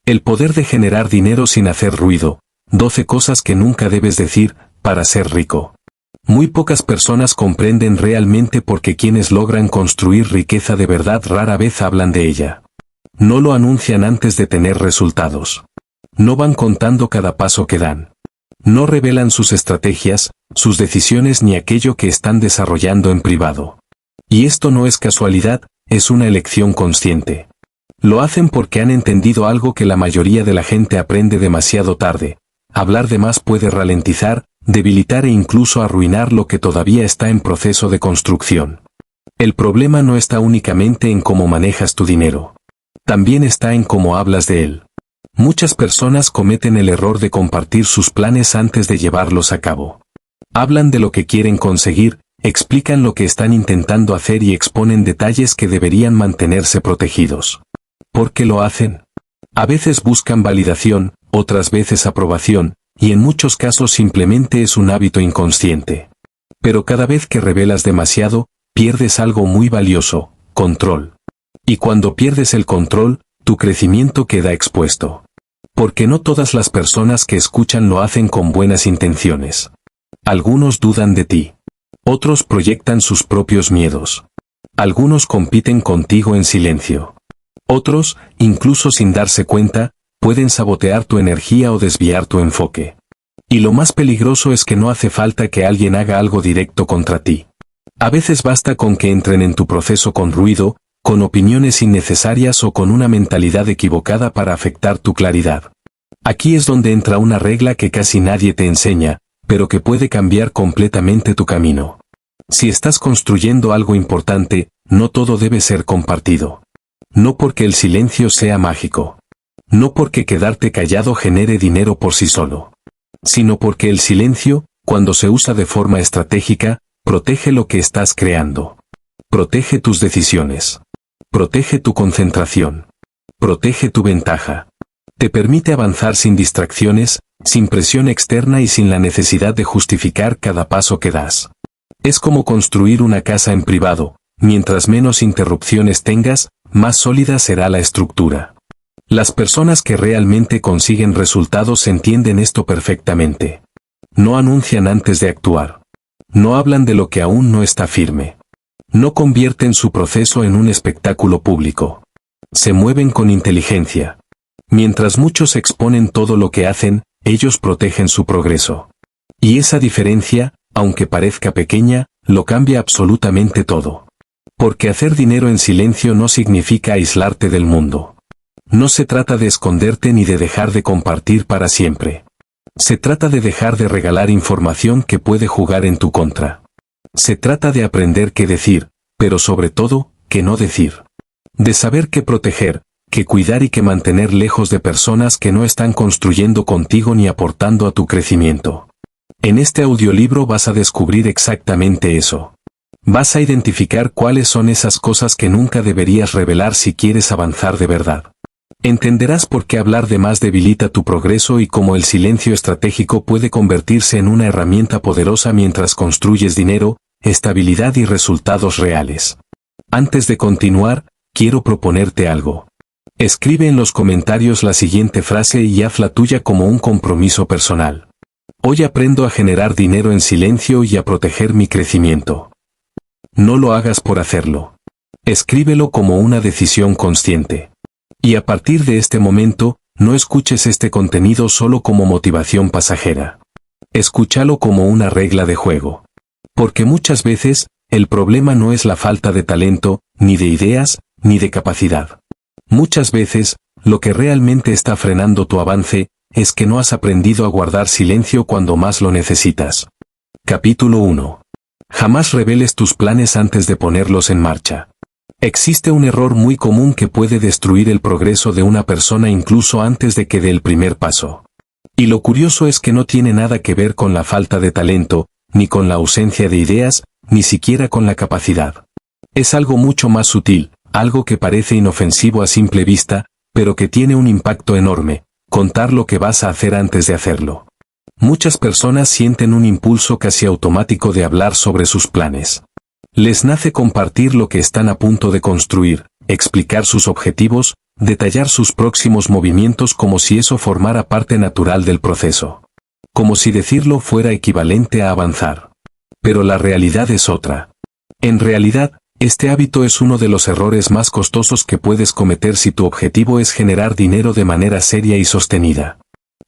El poder de generar dinero sin hacer ruido. 12 cosas que nunca debes decir para ser rico. Muy pocas personas comprenden realmente por qué quienes logran construir riqueza de verdad rara vez hablan de ella. No lo anuncian antes de tener resultados. No van contando cada paso que dan. No revelan sus estrategias, sus decisiones ni aquello que están desarrollando en privado. Y esto no es casualidad, es una elección consciente. Lo hacen porque han entendido algo que la mayoría de la gente aprende demasiado tarde. Hablar de más puede ralentizar, debilitar e incluso arruinar lo que todavía está en proceso de construcción. El problema no está únicamente en cómo manejas tu dinero. También está en cómo hablas de él. Muchas personas cometen el error de compartir sus planes antes de llevarlos a cabo. Hablan de lo que quieren conseguir, explican lo que están intentando hacer y exponen detalles que deberían mantenerse protegidos. ¿Por qué lo hacen? A veces buscan validación, otras veces aprobación, y en muchos casos simplemente es un hábito inconsciente. Pero cada vez que revelas demasiado, pierdes algo muy valioso: control. Y cuando pierdes el control, tu crecimiento queda expuesto. Porque no todas las personas que escuchan lo hacen con buenas intenciones. Algunos dudan de ti. Otros proyectan sus propios miedos. Algunos compiten contigo en silencio. Otros, incluso sin darse cuenta, pueden sabotear tu energía o desviar tu enfoque. Y lo más peligroso es que no hace falta que alguien haga algo directo contra ti. A veces basta con que entren en tu proceso con ruido, con opiniones innecesarias o con una mentalidad equivocada para afectar tu claridad. Aquí es donde entra una regla que casi nadie te enseña, pero que puede cambiar completamente tu camino. Si estás construyendo algo importante, no todo debe ser compartido. No porque el silencio sea mágico. No porque quedarte callado genere dinero por sí solo. Sino porque el silencio, cuando se usa de forma estratégica, protege lo que estás creando. Protege tus decisiones. Protege tu concentración. Protege tu ventaja. Te permite avanzar sin distracciones, sin presión externa y sin la necesidad de justificar cada paso que das. Es como construir una casa en privado. Mientras menos interrupciones tengas, más sólida será la estructura. Las personas que realmente consiguen resultados entienden esto perfectamente. No anuncian antes de actuar. No hablan de lo que aún no está firme. No convierten su proceso en un espectáculo público. Se mueven con inteligencia. Mientras muchos exponen todo lo que hacen, ellos protegen su progreso. Y esa diferencia, aunque parezca pequeña, lo cambia absolutamente todo. Porque hacer dinero en silencio no significa aislarte del mundo. No se trata de esconderte ni de dejar de compartir para siempre. Se trata de dejar de regalar información que puede jugar en tu contra. Se trata de aprender qué decir, pero sobre todo, qué no decir. De saber qué proteger, qué cuidar y qué mantener lejos de personas que no están construyendo contigo ni aportando a tu crecimiento. En este audiolibro vas a descubrir exactamente eso. Vas a identificar cuáles son esas cosas que nunca deberías revelar si quieres avanzar de verdad. Entenderás por qué hablar de más debilita tu progreso y cómo el silencio estratégico puede convertirse en una herramienta poderosa mientras construyes dinero, estabilidad y resultados reales. Antes de continuar, quiero proponerte algo. Escribe en los comentarios la siguiente frase y hazla tuya como un compromiso personal. Hoy aprendo a generar dinero en silencio y a proteger mi crecimiento. No lo hagas por hacerlo. Escríbelo como una decisión consciente. Y a partir de este momento, no escuches este contenido solo como motivación pasajera. Escúchalo como una regla de juego. Porque muchas veces, el problema no es la falta de talento, ni de ideas, ni de capacidad. Muchas veces, lo que realmente está frenando tu avance, es que no has aprendido a guardar silencio cuando más lo necesitas. Capítulo 1. Jamás reveles tus planes antes de ponerlos en marcha. Existe un error muy común que puede destruir el progreso de una persona incluso antes de que dé el primer paso. Y lo curioso es que no tiene nada que ver con la falta de talento, ni con la ausencia de ideas, ni siquiera con la capacidad. Es algo mucho más sutil, algo que parece inofensivo a simple vista, pero que tiene un impacto enorme: contar lo que vas a hacer antes de hacerlo. Muchas personas sienten un impulso casi automático de hablar sobre sus planes. Les nace compartir lo que están a punto de construir, explicar sus objetivos, detallar sus próximos movimientos como si eso formara parte natural del proceso. Como si decirlo fuera equivalente a avanzar. Pero la realidad es otra. En realidad, este hábito es uno de los errores más costosos que puedes cometer si tu objetivo es generar dinero de manera seria y sostenida.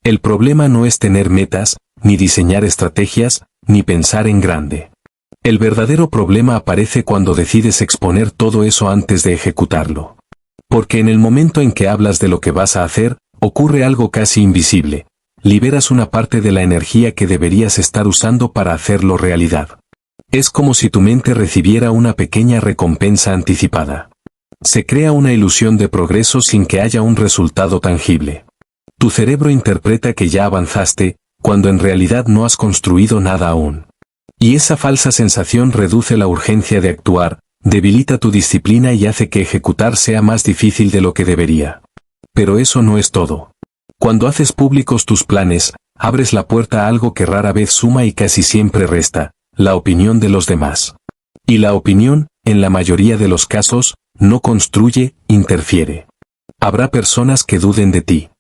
El problema no es tener metas, ni diseñar estrategias, ni pensar en grande. El verdadero problema aparece cuando decides exponer todo eso antes de ejecutarlo. Porque en el momento en que hablas de lo que vas a hacer, ocurre algo casi invisible. Liberas una parte de la energía que deberías estar usando para hacerlo realidad. Es como si tu mente recibiera una pequeña recompensa anticipada. Se crea una ilusión de progreso sin que haya un resultado tangible. Tu cerebro interpreta que ya avanzaste, cuando en realidad no has construido nada aún. Y esa falsa sensación reduce la urgencia de actuar, debilita tu disciplina y hace que ejecutar sea más difícil de lo que debería. Pero eso no es todo. Cuando haces públicos tus planes, abres la puerta a algo que rara vez suma y casi siempre resta, la opinión de los demás. Y la opinión, en la mayoría de los casos, no construye, interfiere. Habrá personas que duden de ti.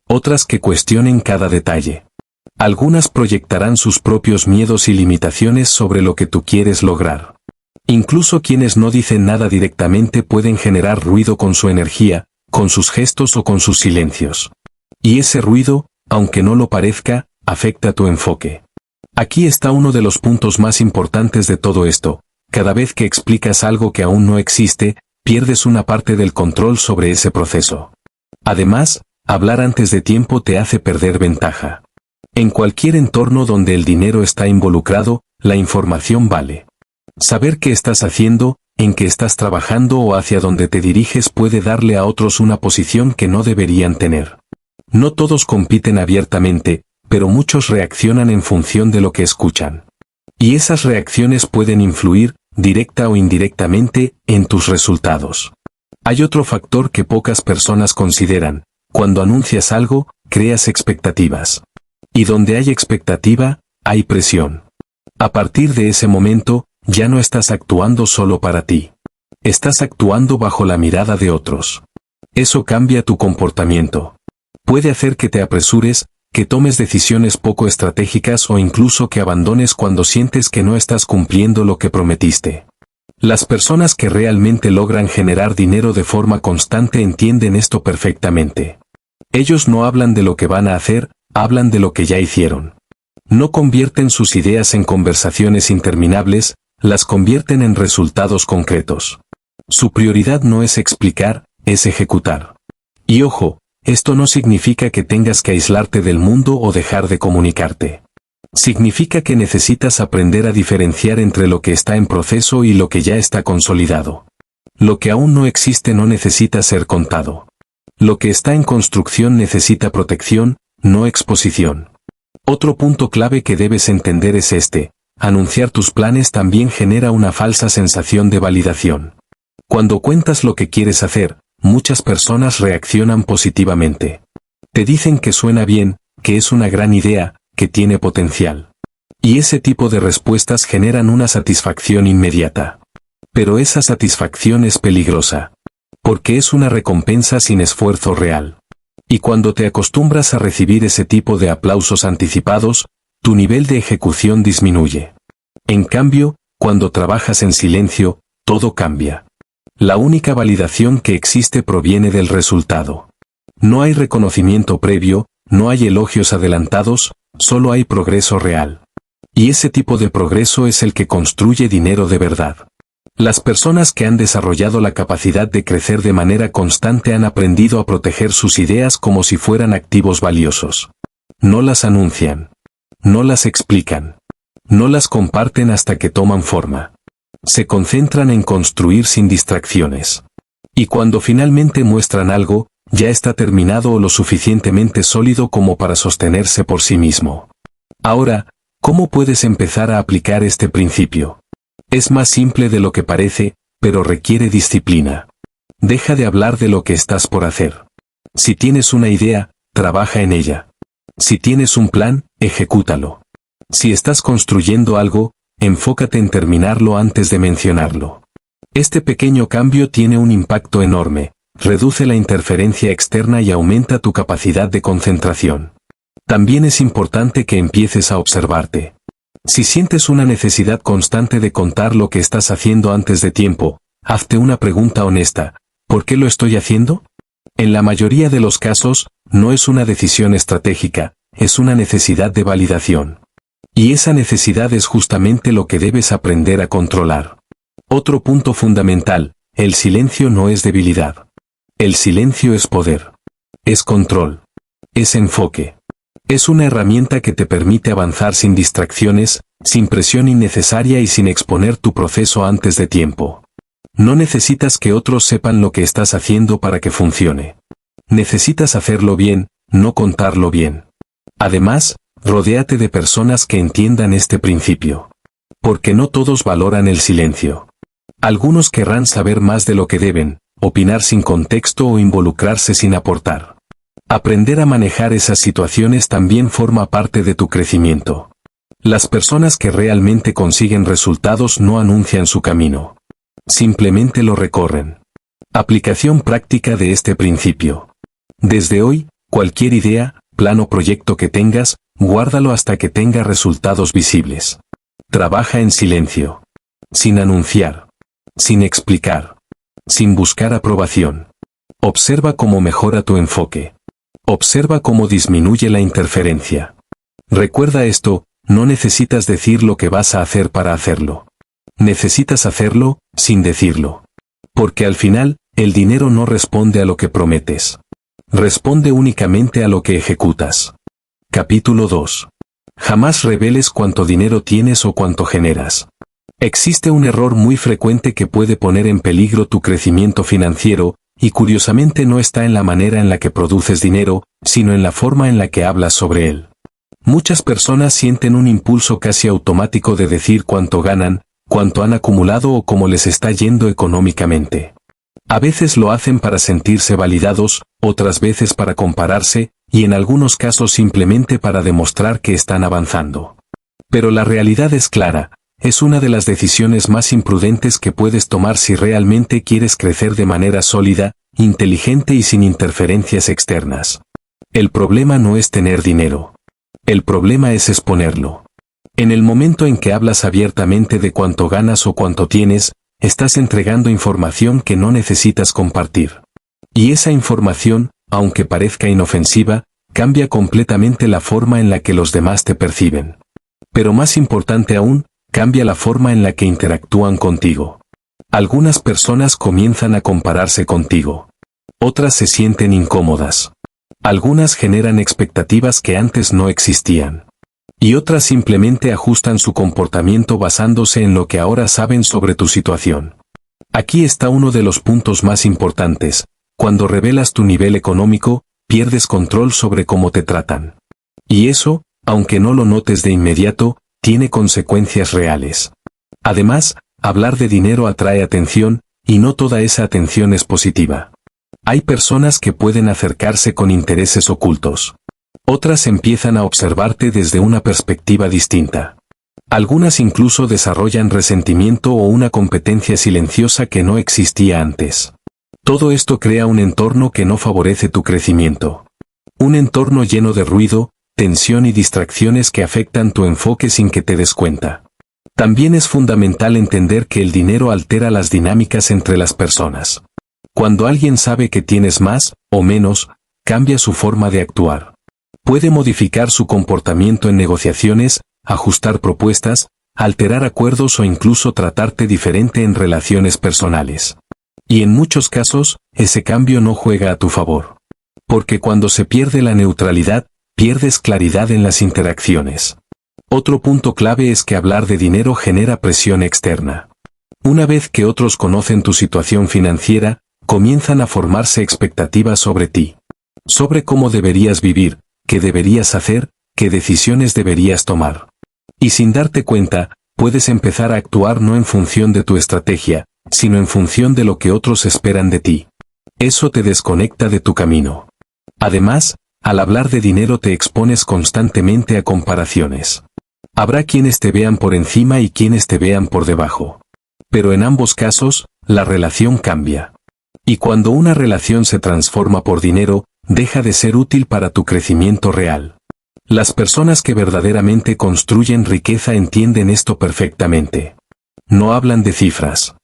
Otras que cuestionen cada detalle. Algunas proyectarán sus propios miedos y limitaciones sobre lo que tú quieres lograr. Incluso quienes no dicen nada directamente pueden generar ruido con su energía, con sus gestos o con sus silencios. Y ese ruido, aunque no lo parezca, afecta tu enfoque. Aquí está uno de los puntos más importantes de todo esto. Cada vez que explicas algo que aún no existe, pierdes una parte del control sobre ese proceso. Además, hablar antes de tiempo te hace perder ventaja. En cualquier entorno donde el dinero está involucrado, la información vale. Saber qué estás haciendo, en qué estás trabajando o hacia dónde te diriges puede darle a otros una posición que no deberían tener. No todos compiten abiertamente, pero muchos reaccionan en función de lo que escuchan. Y esas reacciones pueden influir, directa o indirectamente, en tus resultados. Hay otro factor que pocas personas consideran. Cuando anuncias algo, creas expectativas. Y donde hay expectativa, hay presión. A partir de ese momento, ya no estás actuando solo para ti. Estás actuando bajo la mirada de otros. Eso cambia tu comportamiento. Puede hacer que te apresures, que tomes decisiones poco estratégicas o incluso que abandones cuando sientes que no estás cumpliendo lo que prometiste. Las personas que realmente logran generar dinero de forma constante entienden esto perfectamente. Ellos no hablan de lo que van a hacer, hablan de lo que ya hicieron. No convierten sus ideas en conversaciones interminables, las convierten en resultados concretos. Su prioridad no es explicar, es ejecutar. Y ojo, esto no significa que tengas que aislarte del mundo o dejar de comunicarte. Significa que necesitas aprender a diferenciar entre lo que está en proceso y lo que ya está consolidado. Lo que aún no existe no necesita ser contado. Lo que está en construcción necesita protección, no exposición. Otro punto clave que debes entender es este: anunciar tus planes también genera una falsa sensación de validación. Cuando cuentas lo que quieres hacer, muchas personas reaccionan positivamente. Te dicen que suena bien, que es una gran idea, que tiene potencial. Y ese tipo de respuestas generan una satisfacción inmediata. Pero esa satisfacción es peligrosa. Porque es una recompensa sin esfuerzo real. Y cuando te acostumbras a recibir ese tipo de aplausos anticipados, tu nivel de ejecución disminuye. En cambio, cuando trabajas en silencio, todo cambia. La única validación que existe proviene del resultado. No hay reconocimiento previo, no hay elogios adelantados, solo hay progreso real. Y ese tipo de progreso es el que construye dinero de verdad. Las personas que han desarrollado la capacidad de crecer de manera constante han aprendido a proteger sus ideas como si fueran activos valiosos. No las anuncian. No las explican. No las comparten hasta que toman forma. Se concentran en construir sin distracciones. Y cuando finalmente muestran algo, ya está terminado o lo suficientemente sólido como para sostenerse por sí mismo. Ahora, ¿cómo puedes empezar a aplicar este principio? Es más simple de lo que parece, pero requiere disciplina. Deja de hablar de lo que estás por hacer. Si tienes una idea, trabaja en ella. Si tienes un plan, ejecútalo. Si estás construyendo algo, enfócate en terminarlo antes de mencionarlo. Este pequeño cambio tiene un impacto enorme. reduce la interferencia externa y aumenta tu capacidad de concentración. También es importante que empieces a observarte. Si sientes una necesidad constante de contar lo que estás haciendo antes de tiempo, hazte una pregunta honesta: ¿por qué lo estoy haciendo? En la mayoría de los casos, no es una decisión estratégica, es una necesidad de validación. Y esa necesidad es justamente lo que debes aprender a controlar. Otro punto fundamental: el silencio no es debilidad. El silencio es poder. Es control. Es enfoque. Es una herramienta que te permite avanzar sin distracciones, sin presión innecesaria y sin exponer tu proceso antes de tiempo. No necesitas que otros sepan lo que estás haciendo para que funcione. Necesitas hacerlo bien, no contarlo bien. Además, rodéate de personas que entiendan este principio. Porque no todos valoran el silencio. Algunos querrán saber más de lo que deben, opinar sin contexto o involucrarse sin aportar. Aprender a manejar esas situaciones también forma parte de tu crecimiento. Las personas que realmente consiguen resultados no anuncian su camino. Simplemente lo recorren. Aplicación práctica de este principio. Desde hoy, cualquier idea, plan o proyecto que tengas, guárdalo hasta que tenga resultados visibles. Trabaja en silencio. Sin anunciar. Sin explicar. Sin buscar aprobación. Observa cómo mejora tu enfoque. Observa cómo disminuye la interferencia. Recuerda esto: no necesitas decir lo que vas a hacer para hacerlo. Necesitas hacerlo, sin decirlo. Porque al final, el dinero no responde a lo que prometes. Responde únicamente a lo que ejecutas. Capítulo 2. Jamás reveles cuánto dinero tienes o cuánto generas. Existe un error muy frecuente que puede poner en peligro tu crecimiento financiero, y curiosamente no está en la manera en la que produces dinero, sino en la forma en la que hablas sobre él. Muchas personas sienten un impulso casi automático de decir cuánto ganan, cuánto han acumulado o cómo les está yendo económicamente. A veces lo hacen para sentirse validados, otras veces para compararse, y en algunos casos simplemente para demostrar que están avanzando. Pero la realidad es clara: es una de las decisiones más imprudentes que puedes tomar si realmente quieres crecer de manera sólida, inteligente y sin interferencias externas. El problema no es tener dinero. El problema es exponerlo. En el momento en que hablas abiertamente de cuánto ganas o cuánto tienes, estás entregando información que no necesitas compartir. Y esa información, aunque parezca inofensiva, cambia completamente la forma en la que los demás te perciben. Pero más importante aún, cambia la forma en la que interactúan contigo. Algunas personas comienzan a compararse contigo. Otras se sienten incómodas. Algunas generan expectativas que antes no existían. Y otras simplemente ajustan su comportamiento basándose en lo que ahora saben sobre tu situación. Aquí está uno de los puntos más importantes: cuando revelas tu nivel económico, pierdes control sobre cómo te tratan. Y eso, aunque no lo notes de inmediato, tiene consecuencias reales. Además, hablar de dinero atrae atención, y no toda esa atención es positiva. Hay personas que pueden acercarse con intereses ocultos. Otras empiezan a observarte desde una perspectiva distinta. Algunas incluso desarrollan resentimiento o una competencia silenciosa que no existía antes. Todo esto crea un entorno que no favorece tu crecimiento. Un entorno lleno de ruido, tensión y distracciones que afectan tu enfoque sin que te des cuenta. También es fundamental entender que el dinero altera las dinámicas entre las personas. Cuando alguien sabe que tienes más, o menos, cambia su forma de actuar. Puede modificar su comportamiento en negociaciones, ajustar propuestas, alterar acuerdos o incluso tratarte diferente en relaciones personales. Y en muchos casos, ese cambio no juega a tu favor. Porque cuando se pierde la neutralidad, pierdes claridad en las interacciones. Otro punto clave es que hablar de dinero genera presión externa. Una vez que otros conocen tu situación financiera, comienzan a formarse expectativas sobre ti. Sobre cómo deberías vivir, qué deberías hacer, qué decisiones deberías tomar. Y sin darte cuenta, puedes empezar a actuar no en función de tu estrategia, sino en función de lo que otros esperan de ti. Eso te desconecta de tu camino. Además, al hablar de dinero te expones constantemente a comparaciones. Habrá quienes te vean por encima y quienes te vean por debajo. Pero en ambos casos, la relación cambia. Y cuando una relación se transforma por dinero, deja de ser útil para tu crecimiento real. Las personas que verdaderamente construyen riqueza entienden esto perfectamente. No hablan de cifras.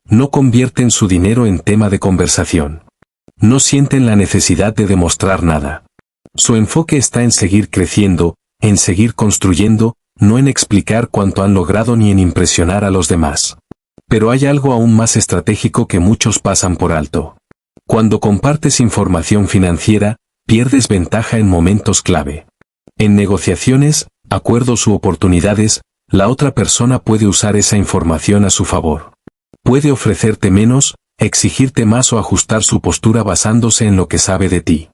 No convierten su dinero en tema de conversación. No sienten la necesidad de demostrar nada. Su enfoque está en seguir creciendo, en seguir construyendo, no en explicar cuánto han logrado ni en impresionar a los demás. Pero hay algo aún más estratégico que muchos pasan por alto. Cuando compartes información financiera, pierdes ventaja en momentos clave. En negociaciones, acuerdos u oportunidades, la otra persona puede usar esa información a su favor. Puede ofrecerte menos, exigirte más o ajustar su postura basándose en lo que sabe de ti.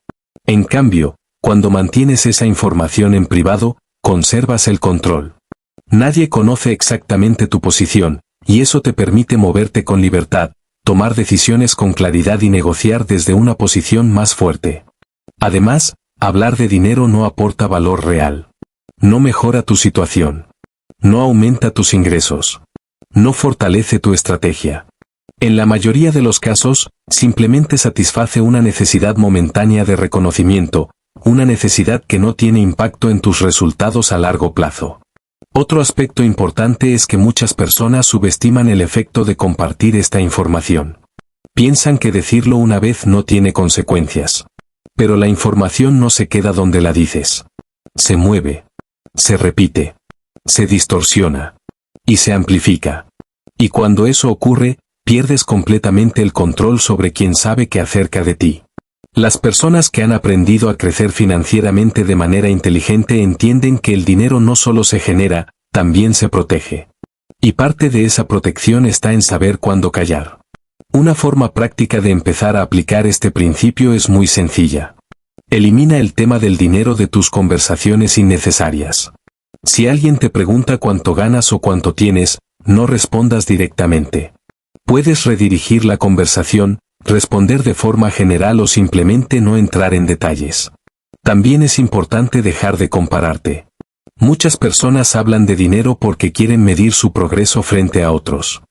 En cambio, cuando mantienes esa información en privado, conservas el control. Nadie conoce exactamente tu posición, y eso te permite moverte con libertad, tomar decisiones con claridad y negociar desde una posición más fuerte. Además, hablar de dinero no aporta valor real. No mejora tu situación. No aumenta tus ingresos. No fortalece tu estrategia. En la mayoría de los casos, simplemente satisface una necesidad momentánea de reconocimiento, una necesidad que no tiene impacto en tus resultados a largo plazo. Otro aspecto importante es que muchas personas subestiman el efecto de compartir esta información. Piensan que decirlo una vez no tiene consecuencias. Pero la información no se queda donde la dices. Se mueve. Se repite. Se distorsiona. Y se amplifica. Y cuando eso ocurre, pierdes completamente el control sobre quién sabe qué acerca de ti. Las personas que han aprendido a crecer financieramente de manera inteligente entienden que el dinero no solo se genera, también se protege. Y parte de esa protección está en saber cuándo callar. Una forma práctica de empezar a aplicar este principio es muy sencilla. Elimina el tema del dinero de tus conversaciones innecesarias. Si alguien te pregunta cuánto ganas o cuánto tienes, no respondas directamente. Puedes redirigir la conversación, responder de forma general o simplemente no entrar en detalles. También es importante dejar de compararte. Muchas personas hablan de dinero porque quieren medir su progreso frente a otros.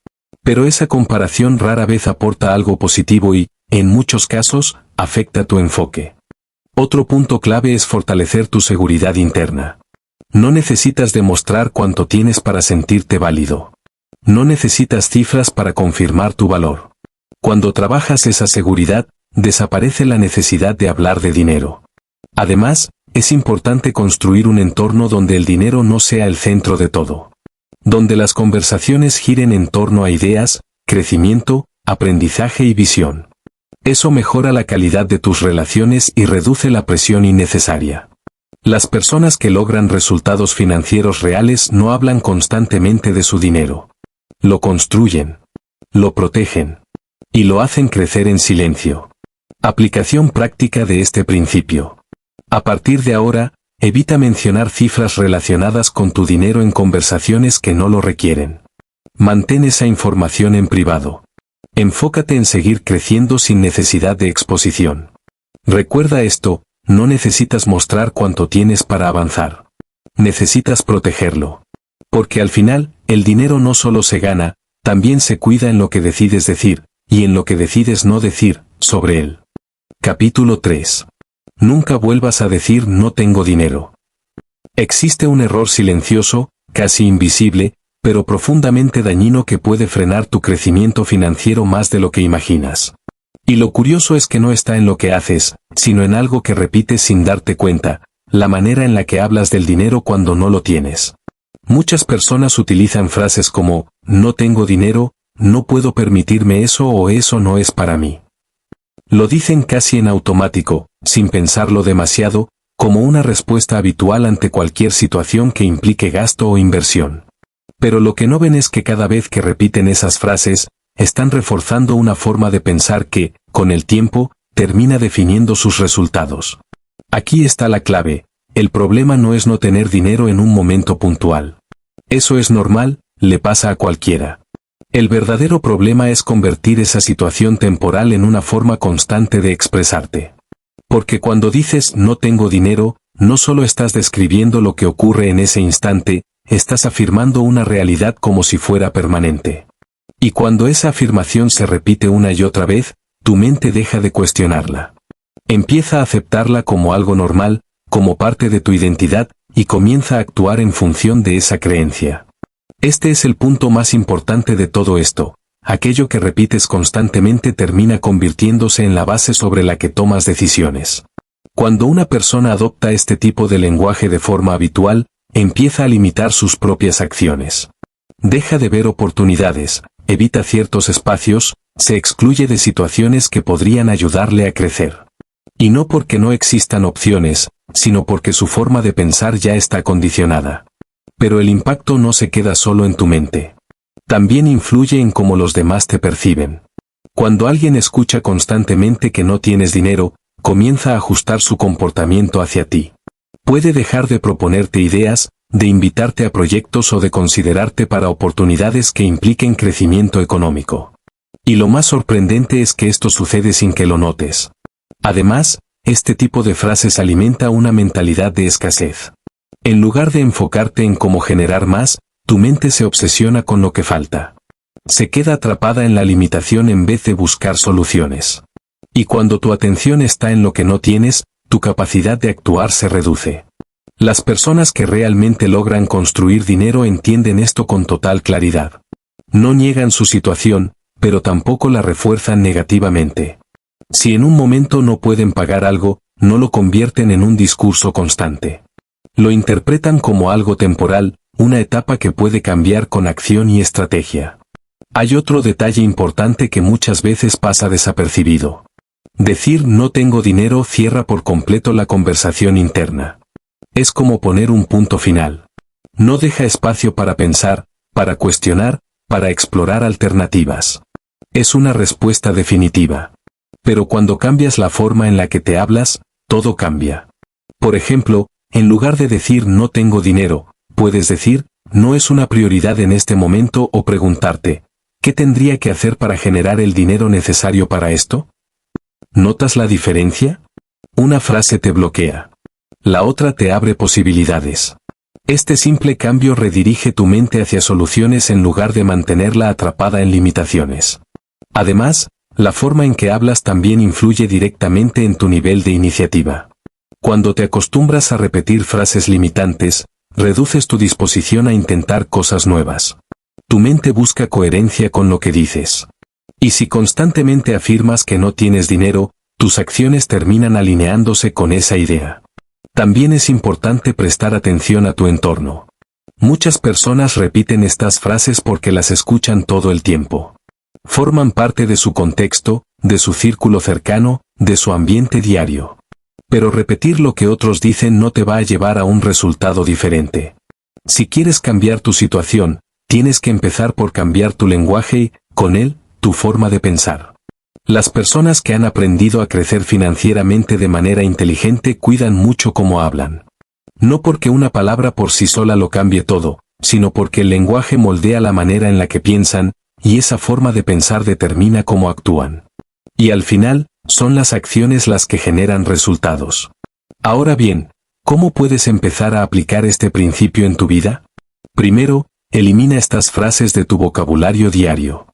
Pero esa comparación rara vez aporta algo positivo y, en muchos casos, afecta tu enfoque. Otro punto clave es fortalecer tu seguridad interna. No necesitas demostrar cuánto tienes para sentirte válido. No necesitas cifras para confirmar tu valor. Cuando trabajas esa seguridad, desaparece la necesidad de hablar de dinero. Además, es importante construir un entorno donde el dinero no sea el centro de todo. Donde las conversaciones giren en torno a ideas, crecimiento, aprendizaje y visión. Eso mejora la calidad de tus relaciones y reduce la presión innecesaria. Las personas que logran resultados financieros reales no hablan constantemente de su dinero. Lo construyen. Lo protegen. Y lo hacen crecer en silencio. Aplicación práctica de este principio. A partir de ahora, evita mencionar cifras relacionadas con tu dinero en conversaciones que no lo requieren. Mantén esa información en privado. Enfócate en seguir creciendo sin necesidad de exposición. Recuerda esto, no necesitas mostrar cuánto tienes para avanzar. Necesitas protegerlo. Porque al final, el dinero no solo se gana, también se cuida en lo que decides decir, y en lo que decides no decir, sobre él. Capítulo 3. Nunca vuelvas a decir no tengo dinero. Existe un error silencioso, casi invisible, pero profundamente dañino que puede frenar tu crecimiento financiero más de lo que imaginas. Y lo curioso es que no está en lo que haces, sino en algo que repites sin darte cuenta, la manera en la que hablas del dinero cuando no lo tienes. Muchas personas utilizan frases como, no tengo dinero, no puedo permitirme eso o eso no es para mí. Lo dicen casi en automático, sin pensarlo demasiado, como una respuesta habitual ante cualquier situación que implique gasto o inversión. Pero lo que no ven es que cada vez que repiten esas frases, están reforzando una forma de pensar que, con el tiempo, termina definiendo sus resultados. Aquí está la clave, el problema no es no tener dinero en un momento puntual. Eso es normal, le pasa a cualquiera. El verdadero problema es convertir esa situación temporal en una forma constante de expresarte. Porque cuando dices no tengo dinero, no solo estás describiendo lo que ocurre en ese instante, estás afirmando una realidad como si fuera permanente. Y cuando esa afirmación se repite una y otra vez, tu mente deja de cuestionarla. Empieza a aceptarla como algo normal, como parte de tu identidad, y comienza a actuar en función de esa creencia. Este es el punto más importante de todo esto. Aquello que repites constantemente termina convirtiéndose en la base sobre la que tomas decisiones. Cuando una persona adopta este tipo de lenguaje de forma habitual, empieza a limitar sus propias acciones. Deja de ver oportunidades, evita ciertos espacios, se excluye de situaciones que podrían ayudarle a crecer. Y no porque no existan opciones, sino porque su forma de pensar ya está condicionada. Pero el impacto no se queda solo en tu mente. También influye en cómo los demás te perciben. Cuando alguien escucha constantemente que no tienes dinero, comienza a ajustar su comportamiento hacia ti. Puede dejar de proponerte ideas, de invitarte a proyectos o de considerarte para oportunidades que impliquen crecimiento económico. Y lo más sorprendente es que esto sucede sin que lo notes. Además, este tipo de frases alimenta una mentalidad de escasez. En lugar de enfocarte en cómo generar más, tu mente se obsesiona con lo que falta. Se queda atrapada en la limitación en vez de buscar soluciones. Y cuando tu atención está en lo que no tienes, tu capacidad de actuar se reduce. Las personas que realmente logran construir dinero entienden esto con total claridad. No niegan su situación, pero tampoco la refuerzan negativamente. Si en un momento no pueden pagar algo, no lo convierten en un discurso constante. Lo interpretan como algo temporal, una etapa que puede cambiar con acción y estrategia. Hay otro detalle importante que muchas veces pasa desapercibido. Decir no tengo dinero cierra por completo la conversación interna. Es como poner un punto final. No deja espacio para pensar, para cuestionar, para explorar alternativas. Es una respuesta definitiva. Pero cuando cambias la forma en la que te hablas, todo cambia. Por ejemplo, en lugar de decir no tengo dinero, puedes decir, no es una prioridad en este momento o preguntarte, ¿qué tendría que hacer para generar el dinero necesario para esto? ¿Notas la diferencia? Una frase te bloquea. La otra te abre posibilidades. Este simple cambio redirige tu mente hacia soluciones en lugar de mantenerla atrapada en limitaciones. Además, la forma en que hablas también influye directamente en tu nivel de iniciativa. Cuando te acostumbras a repetir frases limitantes, reduces tu disposición a intentar cosas nuevas. Tu mente busca coherencia con lo que dices. Y si constantemente afirmas que no tienes dinero, tus acciones terminan alineándose con esa idea. También es importante prestar atención a tu entorno. Muchas personas repiten estas frases porque las escuchan todo el tiempo. Forman parte de su contexto, de su círculo cercano, de su ambiente diario. Pero repetir lo que otros dicen no te va a llevar a un resultado diferente. Si quieres cambiar tu situación, tienes que empezar por cambiar tu lenguaje y, con él, tu forma de pensar. Las personas que han aprendido a crecer financieramente de manera inteligente cuidan mucho cómo hablan. No porque una palabra por sí sola lo cambie todo, sino porque el lenguaje moldea la manera en la que piensan, y esa forma de pensar determina cómo actúan. Y al final, son las acciones las que generan resultados. Ahora bien, ¿cómo puedes empezar a aplicar este principio en tu vida? Primero, elimina estas frases de tu vocabulario diario.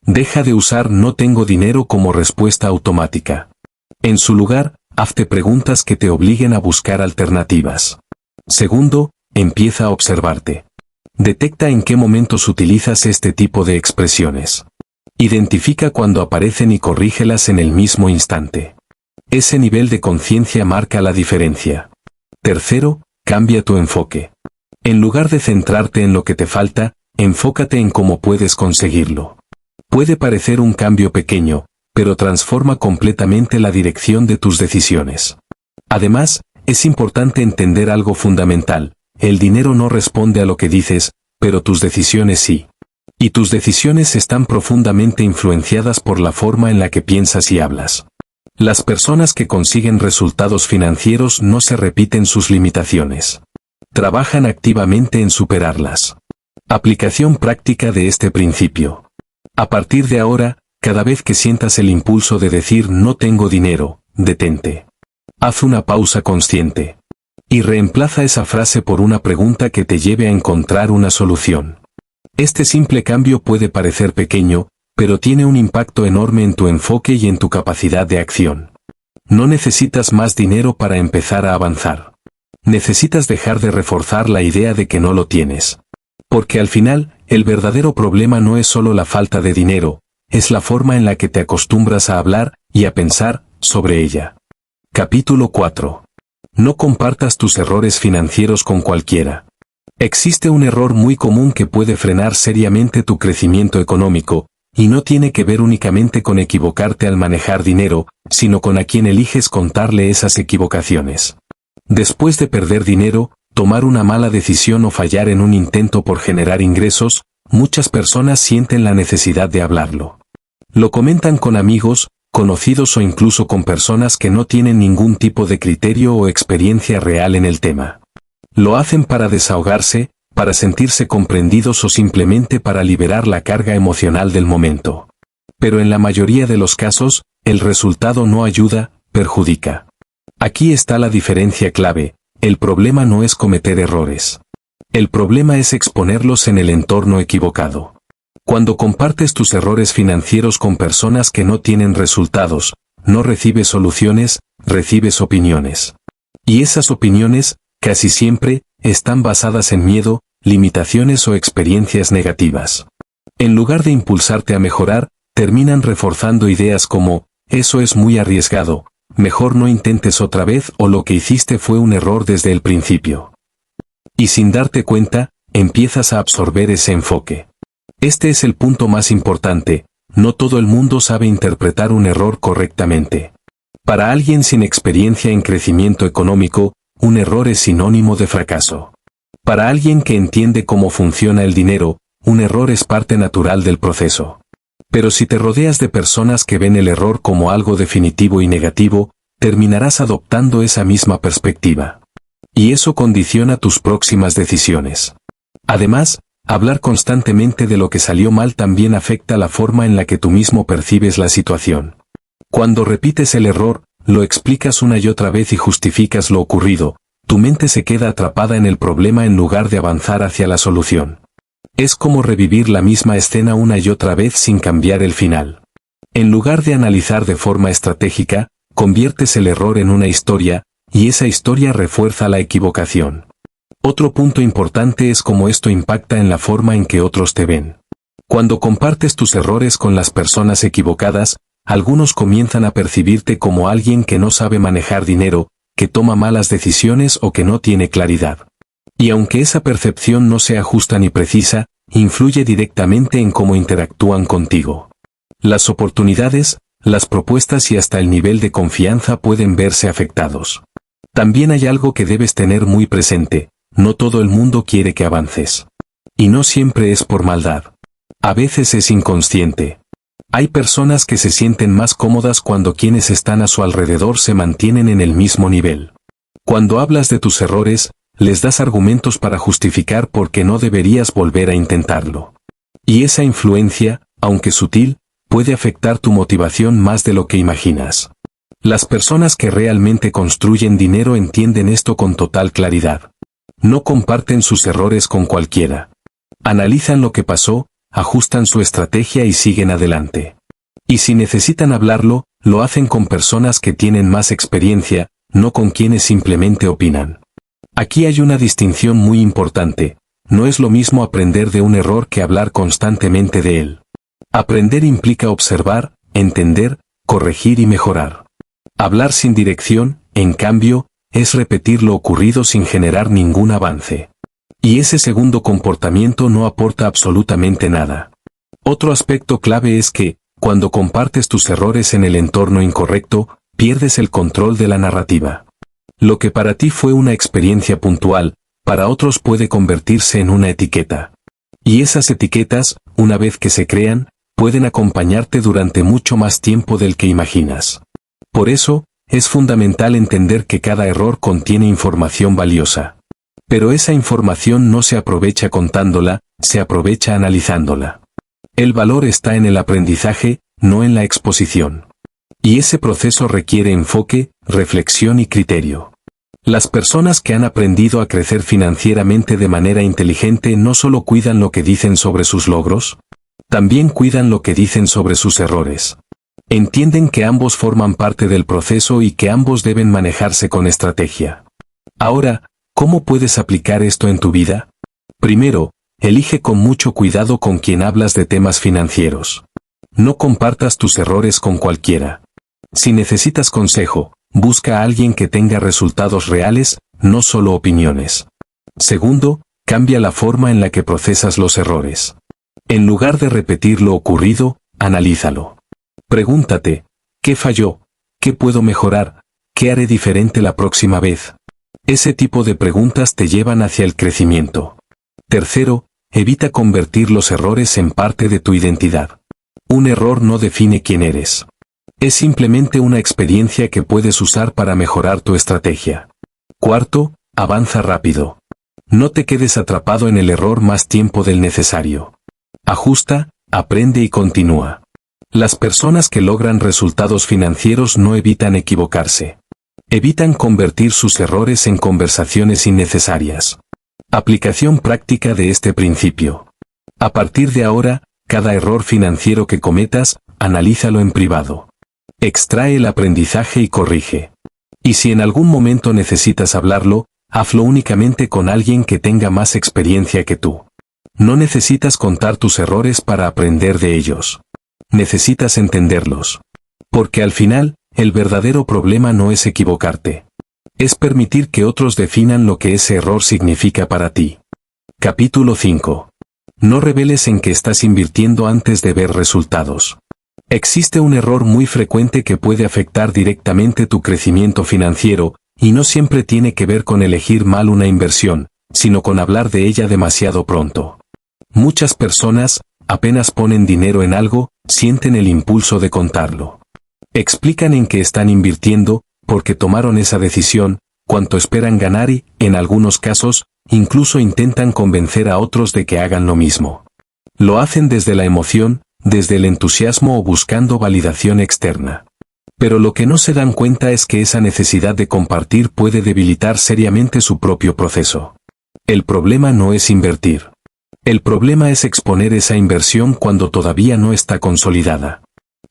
Deja de usar no tengo dinero como respuesta automática. En su lugar, hazte preguntas que te obliguen a buscar alternativas. Segundo, empieza a observarte. Detecta en qué momentos utilizas este tipo de expresiones. Identifica cuando aparecen y corrígelas en el mismo instante. Ese nivel de conciencia marca la diferencia. Tercero, cambia tu enfoque. En lugar de centrarte en lo que te falta, enfócate en cómo puedes conseguirlo. Puede parecer un cambio pequeño, pero transforma completamente la dirección de tus decisiones. Además, es importante entender algo fundamental. El dinero no responde a lo que dices, pero tus decisiones sí. Y tus decisiones están profundamente influenciadas por la forma en la que piensas y hablas. Las personas que consiguen resultados financieros no se repiten sus limitaciones. Trabajan activamente en superarlas. Aplicación práctica de este principio. A partir de ahora, cada vez que sientas el impulso de decir no tengo dinero, detente. Haz una pausa consciente. Y reemplaza esa frase por una pregunta que te lleve a encontrar una solución. Este simple cambio puede parecer pequeño, pero tiene un impacto enorme en tu enfoque y en tu capacidad de acción. No necesitas más dinero para empezar a avanzar. Necesitas dejar de reforzar la idea de que no lo tienes. Porque al final, el verdadero problema no es solo la falta de dinero, es la forma en la que te acostumbras a hablar y a pensar sobre ella. Capítulo 4. No compartas tus errores financieros con cualquiera. Existe un error muy común que puede frenar seriamente tu crecimiento económico, y no tiene que ver únicamente con equivocarte al manejar dinero, sino con a quien eliges contarle esas equivocaciones. Después de perder dinero, tomar una mala decisión o fallar en un intento por generar ingresos, muchas personas sienten la necesidad de hablarlo. Lo comentan con amigos, conocidos o incluso con personas que no tienen ningún tipo de criterio o experiencia real en el tema. Lo hacen para desahogarse, para sentirse comprendidos o simplemente para liberar la carga emocional del momento. Pero en la mayoría de los casos, el resultado no ayuda, perjudica. Aquí está la diferencia clave: el problema no es cometer errores. El problema es exponerlos en el entorno equivocado. Cuando compartes tus errores financieros con personas que no tienen resultados, no recibes soluciones, recibes opiniones. Y esas opiniones, casi siempre, están basadas en miedo, limitaciones o experiencias negativas. En lugar de impulsarte a mejorar, terminan reforzando ideas como: eso es muy arriesgado, mejor no intentes otra vez, o lo que hiciste fue un error desde el principio. Y sin darte cuenta, empiezas a absorber ese enfoque. Este es el punto más importante: no todo el mundo sabe interpretar un error correctamente. Para alguien sin experiencia en crecimiento económico, un error es sinónimo de fracaso. Para alguien que entiende cómo funciona el dinero, un error es parte natural del proceso. Pero si te rodeas de personas que ven el error como algo definitivo y negativo, terminarás adoptando esa misma perspectiva. Y eso condiciona tus próximas decisiones. Además, hablar constantemente de lo que salió mal también afecta la forma en la que tú mismo percibes la situación. Cuando repites el error, lo explicas una y otra vez y justificas lo ocurrido, tu mente se queda atrapada en el problema en lugar de avanzar hacia la solución. Es como revivir la misma escena una y otra vez sin cambiar el final. En lugar de analizar de forma estratégica, conviertes el error en una historia, y esa historia refuerza la equivocación. Otro punto importante es cómo esto impacta en la forma en que otros te ven. Cuando compartes tus errores con las personas equivocadas, algunos comienzan a percibirte como alguien que no sabe manejar dinero, que toma malas decisiones o que no tiene claridad. Y aunque esa percepción no sea justa ni precisa, influye directamente en cómo interactúan contigo. Las oportunidades, las propuestas y hasta el nivel de confianza pueden verse afectados. También hay algo que debes tener muy presente: no todo el mundo quiere que avances. Y no siempre es por maldad. A veces es inconsciente. Hay personas que se sienten más cómodas cuando quienes están a su alrededor se mantienen en el mismo nivel. Cuando hablas de tus errores, les das argumentos para justificar por qué no deberías volver a intentarlo. Y esa influencia, aunque sutil, puede afectar tu motivación más de lo que imaginas. Las personas que realmente construyen dinero entienden esto con total claridad. No comparten sus errores con cualquiera. Analizan lo que pasó, ajustan su estrategia y siguen adelante. Y si necesitan hablarlo, lo hacen con personas que tienen más experiencia, no con quienes simplemente opinan. Aquí hay una distinción muy importante: no es lo mismo aprender de un error que hablar constantemente de él. Aprender implica observar, entender, corregir y mejorar. Hablar sin dirección, en cambio, es repetir lo ocurrido sin generar ningún avance. Y ese segundo comportamiento no aporta absolutamente nada. Otro aspecto clave es que, cuando compartes tus errores en el entorno incorrecto, pierdes el control de la narrativa. Lo que para ti fue una experiencia puntual, para otros puede convertirse en una etiqueta. Y esas etiquetas, una vez que se crean, pueden acompañarte durante mucho más tiempo del que imaginas. Por eso, es fundamental entender que cada error contiene información valiosa. Pero esa información no se aprovecha contándola, se aprovecha analizándola. El valor está en el aprendizaje, no en la exposición. Y ese proceso requiere enfoque, reflexión y criterio. Las personas que han aprendido a crecer financieramente de manera inteligente no solo cuidan lo que dicen sobre sus logros, También cuidan lo que dicen sobre sus errores. Entienden que ambos forman parte del proceso y que ambos deben manejarse con estrategia. Ahora, ¿cómo puedes aplicar esto en tu vida? Primero, elige con mucho cuidado con quién hablas de temas financieros. No compartas tus errores con cualquiera. Si necesitas consejo, busca a alguien que tenga resultados reales, no solo opiniones. Segundo, cambia la forma en la que procesas los errores. En lugar de repetir lo ocurrido, analízalo. Pregúntate, ¿qué falló? ¿Qué puedo mejorar? ¿Qué haré diferente la próxima vez? Ese tipo de preguntas te llevan hacia el crecimiento. Tercero, evita convertir los errores en parte de tu identidad. Un error no define quién eres. Es simplemente una experiencia que puedes usar para mejorar tu estrategia. Cuarto, avanza rápido. No te quedes atrapado en el error más tiempo del necesario. Ajusta, aprende y continúa. Las personas que logran resultados financieros no evitan equivocarse. Evitan convertir sus errores en conversaciones innecesarias. Aplicación práctica de este principio. A partir de ahora, cada error financiero que cometas, analízalo en privado. Extrae el aprendizaje y corrige. Y si en algún momento necesitas hablarlo, hazlo únicamente con alguien que tenga más experiencia que tú. No necesitas contar tus errores para aprender de ellos. Necesitas entenderlos. Porque al final, el verdadero problema no es equivocarte. Es permitir que otros definan lo que ese error significa para ti. Capítulo 5. No reveles en qué estás invirtiendo antes de ver resultados. Existe un error muy frecuente que puede afectar directamente tu crecimiento financiero, y no siempre tiene que ver con elegir mal una inversión, sino con hablar de ella demasiado pronto. Muchas personas, apenas ponen dinero en algo, sienten el impulso de contarlo. Explican en qué están invirtiendo, porque tomaron esa decisión, cuánto esperan ganar y, en algunos casos, incluso intentan convencer a otros de que hagan lo mismo. Lo hacen desde la emoción, desde el entusiasmo o buscando validación externa. Pero lo que no se dan cuenta es que esa necesidad de compartir puede debilitar seriamente su propio proceso. El problema no es invertir. El problema es exponer esa inversión cuando todavía no está consolidada.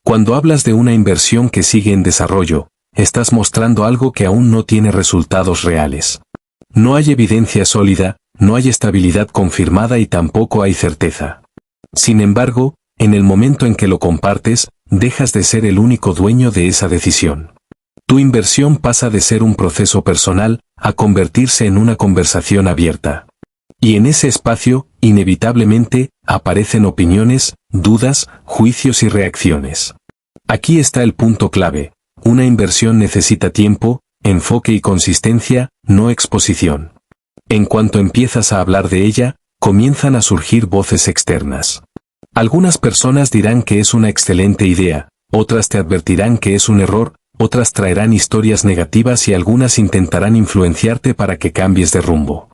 Cuando hablas de una inversión que sigue en desarrollo, estás mostrando algo que aún no tiene resultados reales. No hay evidencia sólida, no hay estabilidad confirmada y tampoco hay certeza. Sin embargo, en el momento en que lo compartes, dejas de ser el único dueño de esa decisión. Tu inversión pasa de ser un proceso personal a convertirse en una conversación abierta. Y en ese espacio, inevitablemente, aparecen opiniones, dudas, juicios y reacciones. Aquí está el punto clave. Una inversión necesita tiempo, enfoque y consistencia, no exposición. En cuanto empiezas a hablar de ella, comienzan a surgir voces externas. Algunas personas dirán que es una excelente idea, otras te advertirán que es un error, otras traerán historias negativas y algunas intentarán influenciarte para que cambies de rumbo.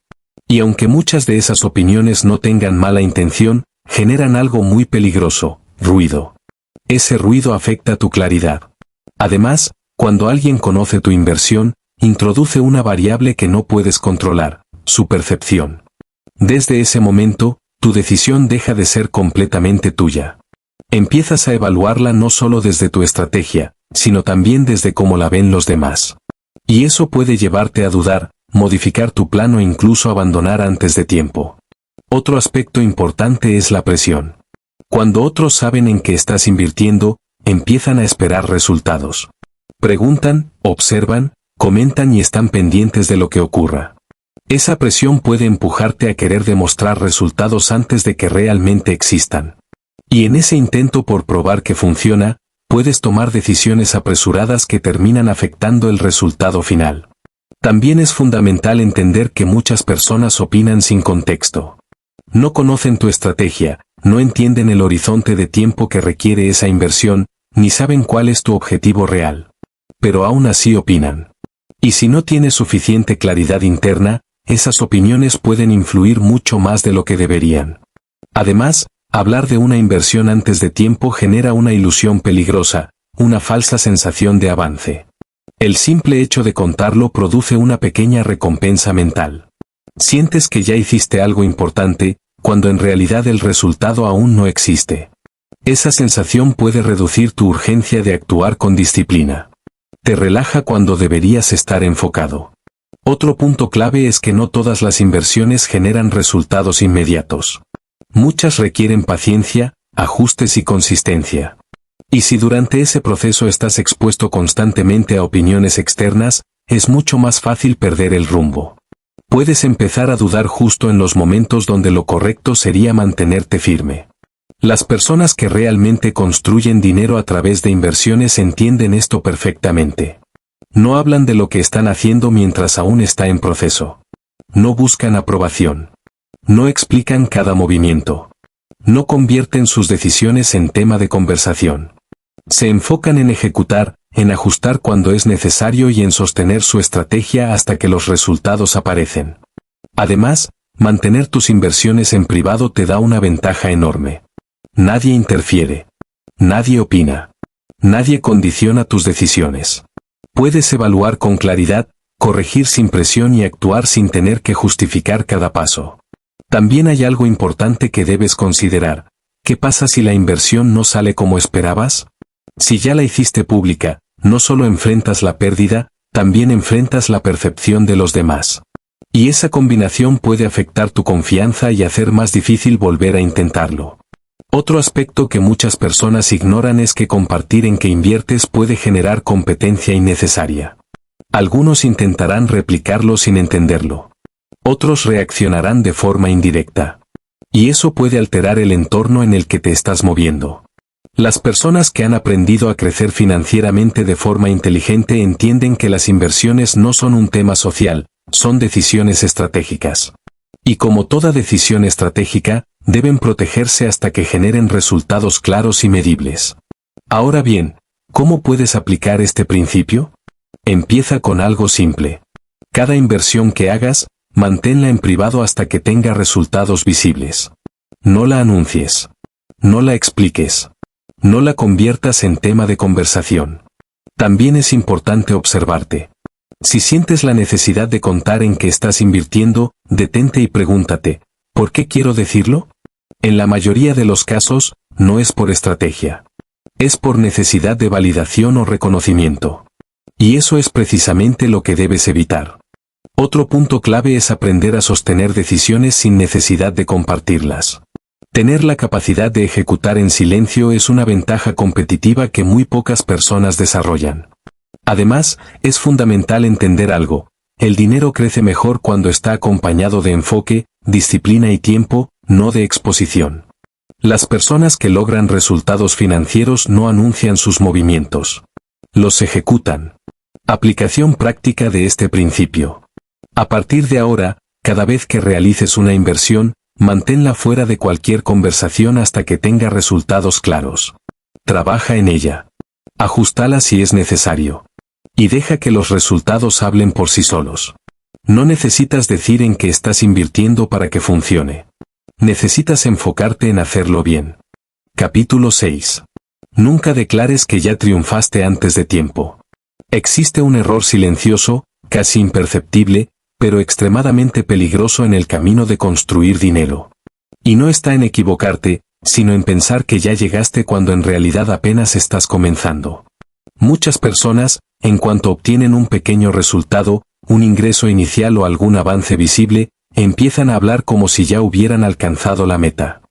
Y aunque muchas de esas opiniones no tengan mala intención, generan algo muy peligroso, ruido. Ese ruido afecta tu claridad. Además, cuando alguien conoce tu inversión, introduce una variable que no puedes controlar, su percepción. Desde ese momento, tu decisión deja de ser completamente tuya. Empiezas a evaluarla no solo desde tu estrategia, sino también desde cómo la ven los demás. Y eso puede llevarte a dudar, modificar tu plan o incluso abandonar antes de tiempo. Otro aspecto importante es la presión. Cuando otros saben en qué estás invirtiendo, empiezan a esperar resultados. Preguntan, observan, comentan y están pendientes de lo que ocurra. Esa presión puede empujarte a querer demostrar resultados antes de que realmente existan. Y en ese intento por probar que funciona, puedes tomar decisiones apresuradas que terminan afectando el resultado final. También es fundamental entender que muchas personas opinan sin contexto. No conocen tu estrategia, no entienden el horizonte de tiempo que requiere esa inversión, ni saben cuál es tu objetivo real. Pero aún así opinan. Y si no tienes suficiente claridad interna, esas opiniones pueden influir mucho más de lo que deberían. Además, hablar de una inversión antes de tiempo genera una ilusión peligrosa, una falsa sensación de avance. El simple hecho de contarlo produce una pequeña recompensa mental. Sientes que ya hiciste algo importante, cuando en realidad el resultado aún no existe. Esa sensación puede reducir tu urgencia de actuar con disciplina. Te relaja cuando deberías estar enfocado. Otro punto clave es que no todas las inversiones generan resultados inmediatos. Muchas requieren paciencia, ajustes y consistencia. Y si durante ese proceso estás expuesto constantemente a opiniones externas, es mucho más fácil perder el rumbo. Puedes empezar a dudar justo en los momentos donde lo correcto sería mantenerte firme. Las personas que realmente construyen dinero a través de inversiones entienden esto perfectamente. No hablan de lo que están haciendo mientras aún está en proceso. No buscan aprobación. No explican cada movimiento. No convierten sus decisiones en tema de conversación. Se enfocan en ejecutar, en ajustar cuando es necesario y en sostener su estrategia hasta que los resultados aparecen. Además, mantener tus inversiones en privado te da una ventaja enorme. Nadie interfiere. Nadie opina. Nadie condiciona tus decisiones. Puedes evaluar con claridad, corregir sin presión y actuar sin tener que justificar cada paso. También hay algo importante que debes considerar. ¿Qué pasa si la inversión no sale como esperabas? Si ya la hiciste pública, no solo enfrentas la pérdida, también enfrentas la percepción de los demás. Y esa combinación puede afectar tu confianza y hacer más difícil volver a intentarlo. Otro aspecto que muchas personas ignoran es que compartir en que inviertes puede generar competencia innecesaria. Algunos intentarán replicarlo sin entenderlo. Otros reaccionarán de forma indirecta. Y eso puede alterar el entorno en el que te estás moviendo. Las personas que han aprendido a crecer financieramente de forma inteligente entienden que las inversiones no son un tema social, son decisiones estratégicas. Y como toda decisión estratégica, deben protegerse hasta que generen resultados claros y medibles. Ahora bien, ¿cómo puedes aplicar este principio? Empieza con algo simple. Cada inversión que hagas, manténla en privado hasta que tenga resultados visibles. No la anuncies. No la expliques. No la conviertas en tema de conversación. También es importante observarte. Si sientes la necesidad de contar en qué estás invirtiendo, detente y pregúntate, ¿por qué quiero decirlo? En la mayoría de los casos, no es por estrategia. Es por necesidad de validación o reconocimiento. Y eso es precisamente lo que debes evitar. Otro punto clave es aprender a sostener decisiones sin necesidad de compartirlas. Tener la capacidad de ejecutar en silencio es una ventaja competitiva que muy pocas personas desarrollan. Además, es fundamental entender algo. El dinero crece mejor cuando está acompañado de enfoque, disciplina y tiempo, no de exposición. Las personas que logran resultados financieros no anuncian sus movimientos. Los ejecutan. Aplicación práctica de este principio. A partir de ahora, cada vez que realices una inversión, manténla fuera de cualquier conversación hasta que tenga resultados claros. Trabaja en ella. Ajústala si es necesario. Y deja que los resultados hablen por sí solos. No necesitas decir en qué estás invirtiendo para que funcione. Necesitas enfocarte en hacerlo bien. Capítulo 6. Nunca declares que ya triunfaste antes de tiempo. Existe un error silencioso, casi imperceptible, pero extremadamente peligroso en el camino de construir dinero. Y no está en equivocarte, sino en pensar que ya llegaste cuando en realidad apenas estás comenzando. Muchas personas, en cuanto obtienen un pequeño resultado, un ingreso inicial o algún avance visible, empiezan a hablar como si ya hubieran alcanzado la meta.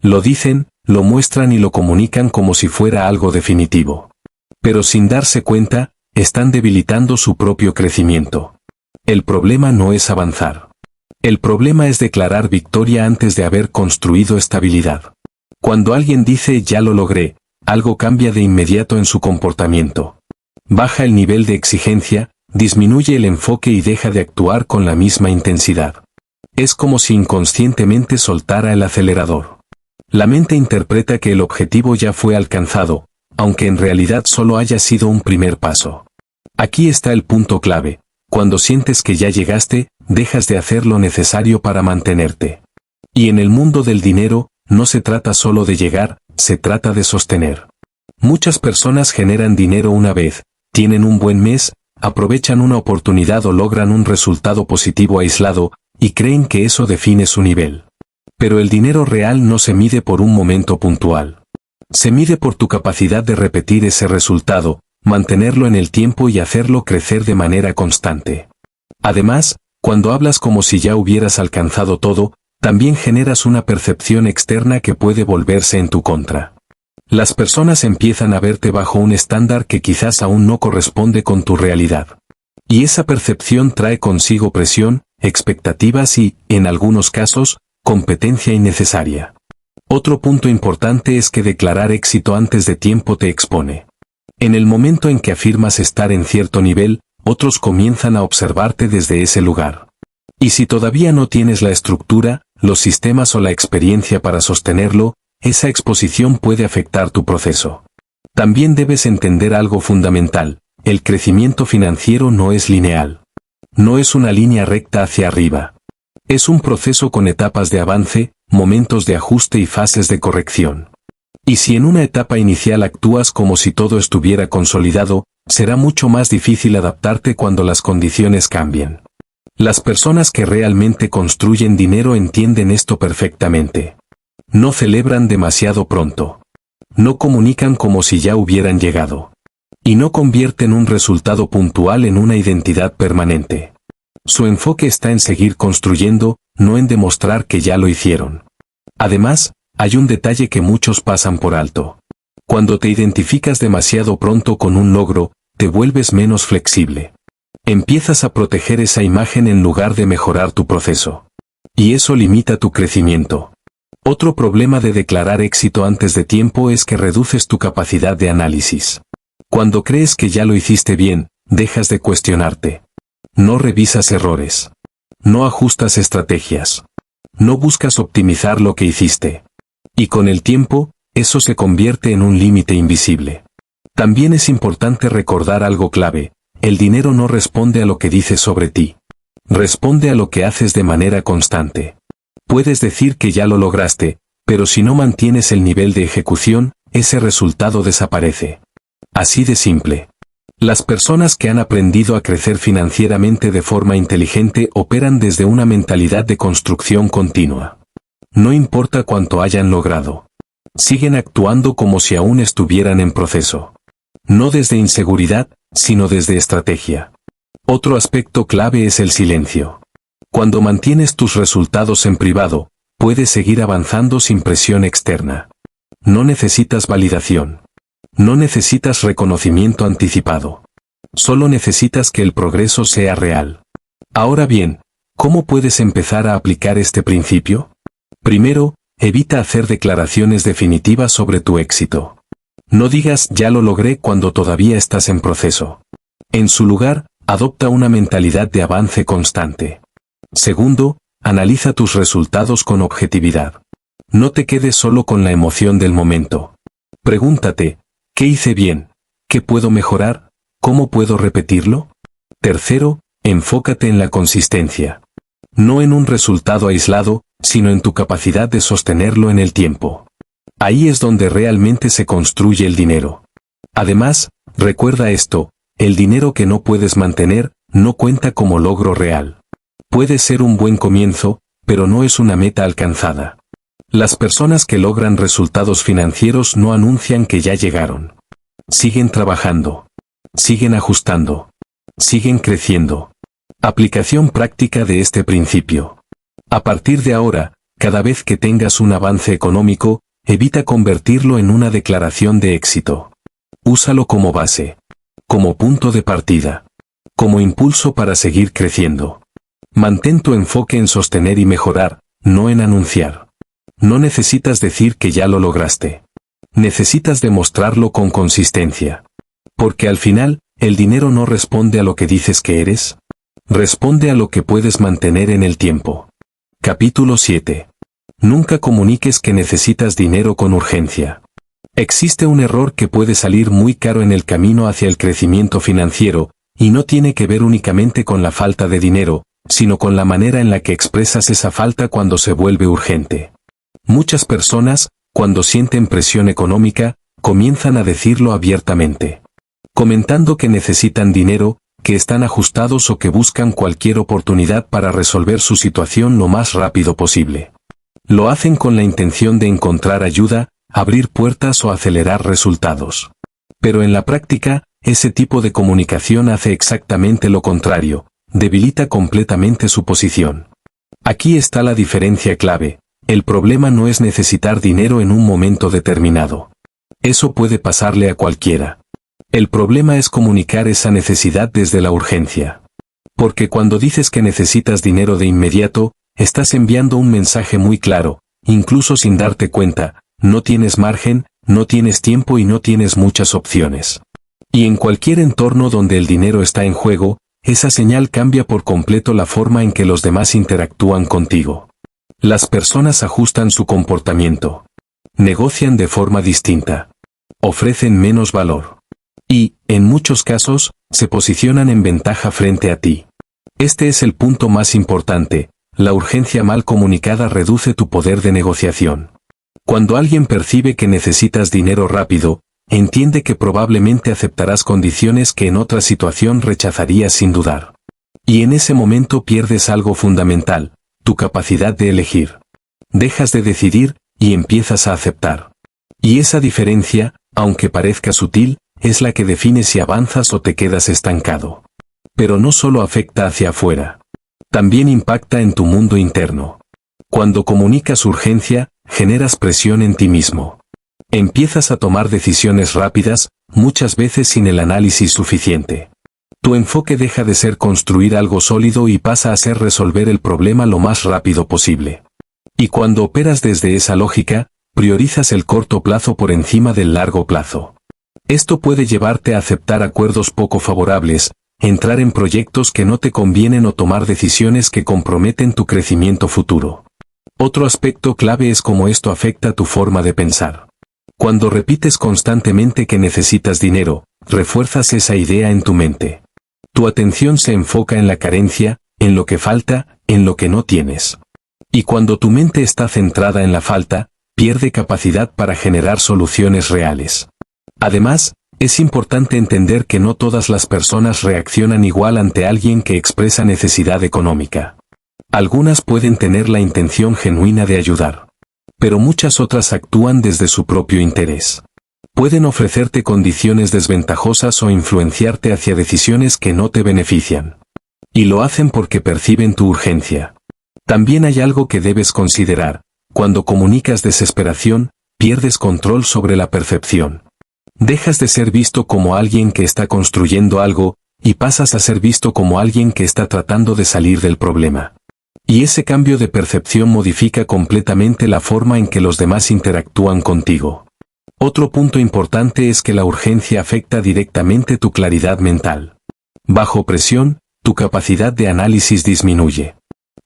Lo dicen, lo muestran y lo comunican como si fuera algo definitivo. Pero sin darse cuenta, están debilitando su propio crecimiento. El problema no es avanzar. El problema es declarar victoria antes de haber construido estabilidad. Cuando alguien dice ya lo logré, algo cambia de inmediato en su comportamiento. Baja el nivel de exigencia, disminuye el enfoque y deja de actuar con la misma intensidad. Es como si inconscientemente soltara el acelerador. La mente interpreta que el objetivo ya fue alcanzado, aunque en realidad solo haya sido un primer paso. Aquí está el punto clave. Cuando sientes que ya llegaste, dejas de hacer lo necesario para mantenerte. Y en el mundo del dinero, no se trata solo de llegar, se trata de sostener. Muchas personas generan dinero una vez, tienen un buen mes, aprovechan una oportunidad o logran un resultado positivo aislado, y creen que eso define su nivel. Pero el dinero real no se mide por un momento puntual. Se mide por tu capacidad de repetir ese resultado, mantenerlo en el tiempo y hacerlo crecer de manera constante. Además, cuando hablas como si ya hubieras alcanzado todo, también generas una percepción externa que puede volverse en tu contra. Las personas empiezan a verte bajo un estándar que quizás aún no corresponde con tu realidad. Y esa percepción trae consigo presión, expectativas y, en algunos casos, competencia innecesaria. Otro punto importante es que declarar éxito antes de tiempo te expone. En el momento en que afirmas estar en cierto nivel, otros comienzan a observarte desde ese lugar. Y si todavía no tienes la estructura, los sistemas o la experiencia para sostenerlo, esa exposición puede afectar tu proceso. También debes entender algo fundamental: el crecimiento financiero no es lineal. No es una línea recta hacia arriba. Es un proceso con etapas de avance, momentos de ajuste y fases de corrección. Y si en una etapa inicial actúas como si todo estuviera consolidado, será mucho más difícil adaptarte cuando las condiciones cambien. Las personas que realmente construyen dinero entienden esto perfectamente. No celebran demasiado pronto. No comunican como si ya hubieran llegado. Y no convierten un resultado puntual en una identidad permanente. Su enfoque está en seguir construyendo, no en demostrar que ya lo hicieron. Además, hay un detalle que muchos pasan por alto. Cuando te identificas demasiado pronto con un logro, te vuelves menos flexible. Empiezas a proteger esa imagen en lugar de mejorar tu proceso. Y eso limita tu crecimiento. Otro problema de declarar éxito antes de tiempo es que reduces tu capacidad de análisis. Cuando crees que ya lo hiciste bien, dejas de cuestionarte. No revisas errores. No ajustas estrategias. No buscas optimizar lo que hiciste. Y con el tiempo, eso se convierte en un límite invisible. También es importante recordar algo clave: el dinero no responde a lo que dices sobre ti. Responde a lo que haces de manera constante. Puedes decir que ya lo lograste, pero si no mantienes el nivel de ejecución, ese resultado desaparece. Así de simple. Las personas que han aprendido a crecer financieramente de forma inteligente operan desde una mentalidad de construcción continua. No importa cuánto hayan logrado. Siguen actuando como si aún estuvieran en proceso. No desde inseguridad, sino desde estrategia. Otro aspecto clave es el silencio. Cuando mantienes tus resultados en privado, puedes seguir avanzando sin presión externa. No necesitas validación. No necesitas reconocimiento anticipado. Solo necesitas que el progreso sea real. Ahora bien, ¿cómo puedes empezar a aplicar este principio? Primero, evita hacer declaraciones definitivas sobre tu éxito. No digas "ya lo logré" cuando todavía estás en proceso. En su lugar, adopta una mentalidad de avance constante. Segundo, analiza tus resultados con objetividad. No te quedes solo con la emoción del momento. Pregúntate: ¿qué hice bien? ¿Qué puedo mejorar? ¿Cómo puedo repetirlo? Tercero, enfócate en la consistencia. No en un resultado aislado, sino en tu capacidad de sostenerlo en el tiempo. Ahí es donde realmente se construye el dinero. Además, recuerda esto: el dinero que no puedes mantener, no cuenta como logro real. Puede ser un buen comienzo, pero no es una meta alcanzada. Las personas que logran resultados financieros no anuncian que ya llegaron. Siguen trabajando. Siguen ajustando. Siguen creciendo. Aplicación práctica de este principio. A partir de ahora, cada vez que tengas un avance económico, evita convertirlo en una declaración de éxito. Úsalo como base. Como punto de partida. Como impulso para seguir creciendo. Mantén tu enfoque en sostener y mejorar, no en anunciar. No necesitas decir que ya lo lograste. Necesitas demostrarlo con consistencia. Porque al final, el dinero no responde a lo que dices que eres. Responde a lo que puedes mantener en el tiempo. Capítulo 7. Nunca comuniques que necesitas dinero con urgencia. Existe un error que puede salir muy caro en el camino hacia el crecimiento financiero, y no tiene que ver únicamente con la falta de dinero, sino con la manera en la que expresas esa falta cuando se vuelve urgente. Muchas personas, cuando sienten presión económica, comienzan a decirlo abiertamente. Comentando que necesitan dinero, que están ajustados o que buscan cualquier oportunidad para resolver su situación lo más rápido posible. Lo hacen con la intención de encontrar ayuda, abrir puertas o acelerar resultados. Pero en la práctica, ese tipo de comunicación hace exactamente lo contrario, debilita completamente su posición. Aquí está la diferencia clave. El problema no es necesitar dinero en un momento determinado. Eso puede pasarle a cualquiera. El problema es comunicar esa necesidad desde la urgencia. Porque cuando dices que necesitas dinero de inmediato, estás enviando un mensaje muy claro, incluso sin darte cuenta, no tienes margen, no tienes tiempo y no tienes muchas opciones. Y en cualquier entorno donde el dinero está en juego, esa señal cambia por completo la forma en que los demás interactúan contigo. Las personas ajustan su comportamiento. Negocian de forma distinta. Ofrecen menos valor. Y, en muchos casos, se posicionan en ventaja frente a ti. Este es el punto más importante. La urgencia mal comunicada reduce tu poder de negociación. Cuando alguien percibe que necesitas dinero rápido, entiende que probablemente aceptarás condiciones que en otra situación rechazarías sin dudar. Y en ese momento pierdes algo fundamental, tu capacidad de elegir. Dejas de decidir, y empiezas a aceptar. Y esa diferencia, aunque parezca sutil, es la que define si avanzas o te quedas estancado. Pero no solo afecta hacia afuera. También impacta en tu mundo interno. Cuando comunicas urgencia, generas presión en ti mismo. Empiezas a tomar decisiones rápidas, muchas veces sin el análisis suficiente. Tu enfoque deja de ser construir algo sólido y pasa a ser resolver el problema lo más rápido posible. Y cuando operas desde esa lógica, priorizas el corto plazo por encima del largo plazo. Esto puede llevarte a aceptar acuerdos poco favorables, entrar en proyectos que no te convienen o tomar decisiones que comprometen tu crecimiento futuro. Otro aspecto clave es cómo esto afecta tu forma de pensar. Cuando repites constantemente que necesitas dinero, refuerzas esa idea en tu mente. Tu atención se enfoca en la carencia, en lo que falta, en lo que no tienes. Y cuando tu mente está centrada en la falta, pierde capacidad para generar soluciones reales. Además, es importante entender que no todas las personas reaccionan igual ante alguien que expresa necesidad económica. Algunas pueden tener la intención genuina de ayudar. Pero muchas otras actúan desde su propio interés. Pueden ofrecerte condiciones desventajosas o influenciarte hacia decisiones que no te benefician. Y lo hacen porque perciben tu urgencia. También hay algo que debes considerar. Cuando comunicas desesperación, pierdes control sobre la percepción. Dejas de ser visto como alguien que está construyendo algo, y pasas a ser visto como alguien que está tratando de salir del problema. Y ese cambio de percepción modifica completamente la forma en que los demás interactúan contigo. Otro punto importante es que la urgencia afecta directamente tu claridad mental. Bajo presión, tu capacidad de análisis disminuye.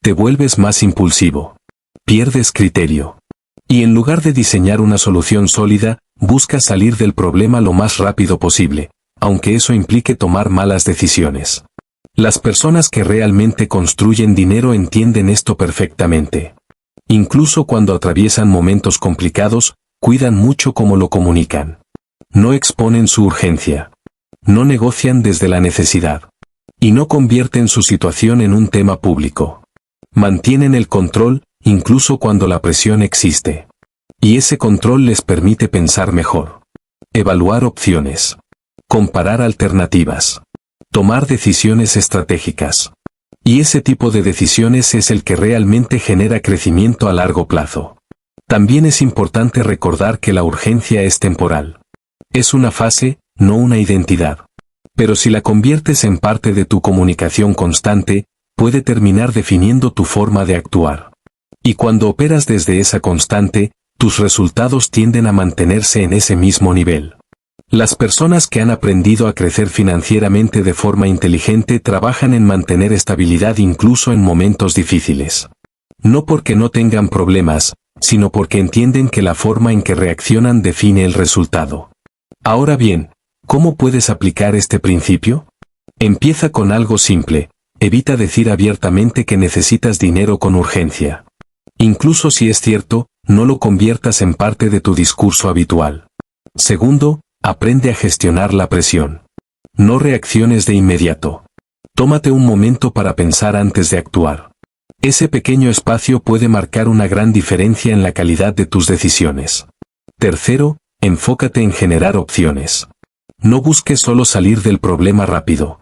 Te vuelves más impulsivo. Pierdes criterio. Y en lugar de diseñar una solución sólida, buscas salir del problema lo más rápido posible, aunque eso implique tomar malas decisiones. Las personas que realmente construyen dinero entienden esto perfectamente. Incluso cuando atraviesan momentos complicados, cuidan mucho cómo lo comunican. No exponen su urgencia. No negocian desde la necesidad. Y no convierten su situación en un tema público. Mantienen el control, incluso cuando la presión existe. Y ese control les permite pensar mejor. Evaluar opciones. Comparar alternativas. Tomar decisiones estratégicas. Y ese tipo de decisiones es el que realmente genera crecimiento a largo plazo. También es importante recordar que la urgencia es temporal. Es una fase, no una identidad. Pero si la conviertes en parte de tu comunicación constante, puede terminar definiendo tu forma de actuar. Y cuando operas desde esa constante, tus resultados tienden a mantenerse en ese mismo nivel. Las personas que han aprendido a crecer financieramente de forma inteligente trabajan en mantener estabilidad incluso en momentos difíciles. No porque no tengan problemas, sino porque entienden que la forma en que reaccionan define el resultado. Ahora bien, ¿cómo puedes aplicar este principio? Empieza con algo simple. Evita decir abiertamente que necesitas dinero con urgencia. Incluso si es cierto, no lo conviertas en parte de tu discurso habitual. Segundo, aprende a gestionar la presión. No reacciones de inmediato. Tómate un momento para pensar antes de actuar. Ese pequeño espacio puede marcar una gran diferencia en la calidad de tus decisiones. Tercero, enfócate en generar opciones. No busques solo salir del problema rápido.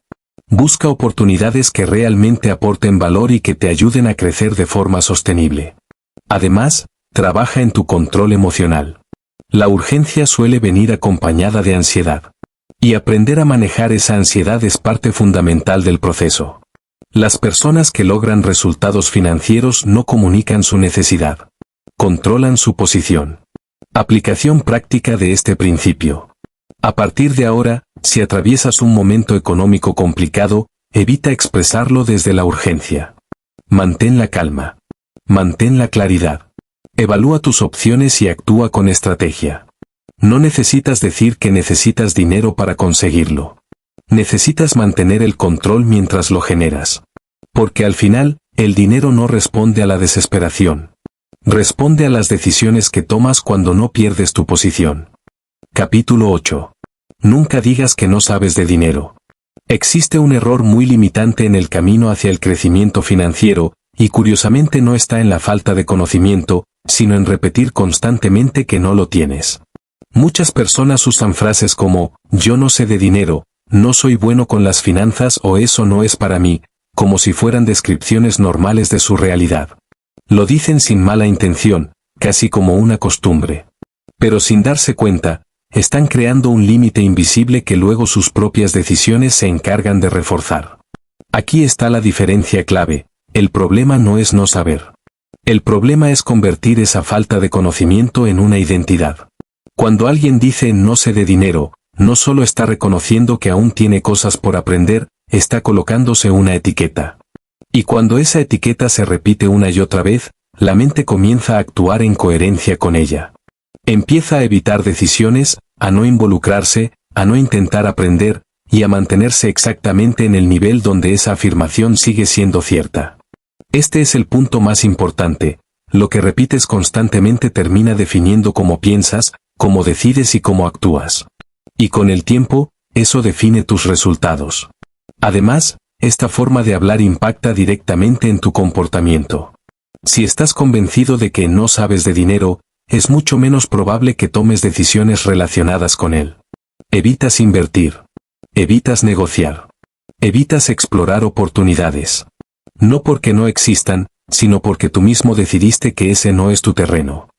Busca oportunidades que realmente aporten valor y que te ayuden a crecer de forma sostenible. Además, trabaja en tu control emocional. La urgencia suele venir acompañada de ansiedad. Y aprender a manejar esa ansiedad es parte fundamental del proceso. Las personas que logran resultados financieros no comunican su necesidad. Controlan su posición. Aplicación práctica de este principio. A partir de ahora, si atraviesas un momento económico complicado, evita expresarlo desde la urgencia. Mantén la calma. Mantén la claridad. Evalúa tus opciones y actúa con estrategia. No necesitas decir que necesitas dinero para conseguirlo. Necesitas mantener el control mientras lo generas. Porque al final, el dinero no responde a la desesperación. Responde a las decisiones que tomas cuando no pierdes tu posición. Capítulo 8. Nunca digas que no sabes de dinero. Existe un error muy limitante en el camino hacia el crecimiento financiero, y curiosamente no está en la falta de conocimiento, sino en repetir constantemente que no lo tienes. Muchas personas usan frases como, yo no sé de dinero, no soy bueno con las finanzas o eso no es para mí, como si fueran descripciones normales de su realidad. Lo dicen sin mala intención, casi como una costumbre. Pero sin darse cuenta, están creando un límite invisible que luego sus propias decisiones se encargan de reforzar. Aquí está la diferencia clave, el problema no es no saber. El problema es convertir esa falta de conocimiento en una identidad. Cuando alguien dice no sé de dinero, no solo está reconociendo que aún tiene cosas por aprender, está colocándose una etiqueta. Y cuando esa etiqueta se repite una y otra vez, la mente comienza a actuar en coherencia con ella. Empieza a evitar decisiones, a no involucrarse, a no intentar aprender, y a mantenerse exactamente en el nivel donde esa afirmación sigue siendo cierta. Este es el punto más importante, lo que repites constantemente termina definiendo cómo piensas, cómo decides y cómo actúas. Y con el tiempo, eso define tus resultados. Además, esta forma de hablar impacta directamente en tu comportamiento. Si estás convencido de que no sabes de dinero, es mucho menos probable que tomes decisiones relacionadas con él. Evitas invertir. Evitas negociar. Evitas explorar oportunidades. No porque no existan, sino porque tú mismo decidiste que ese no es tu terreno.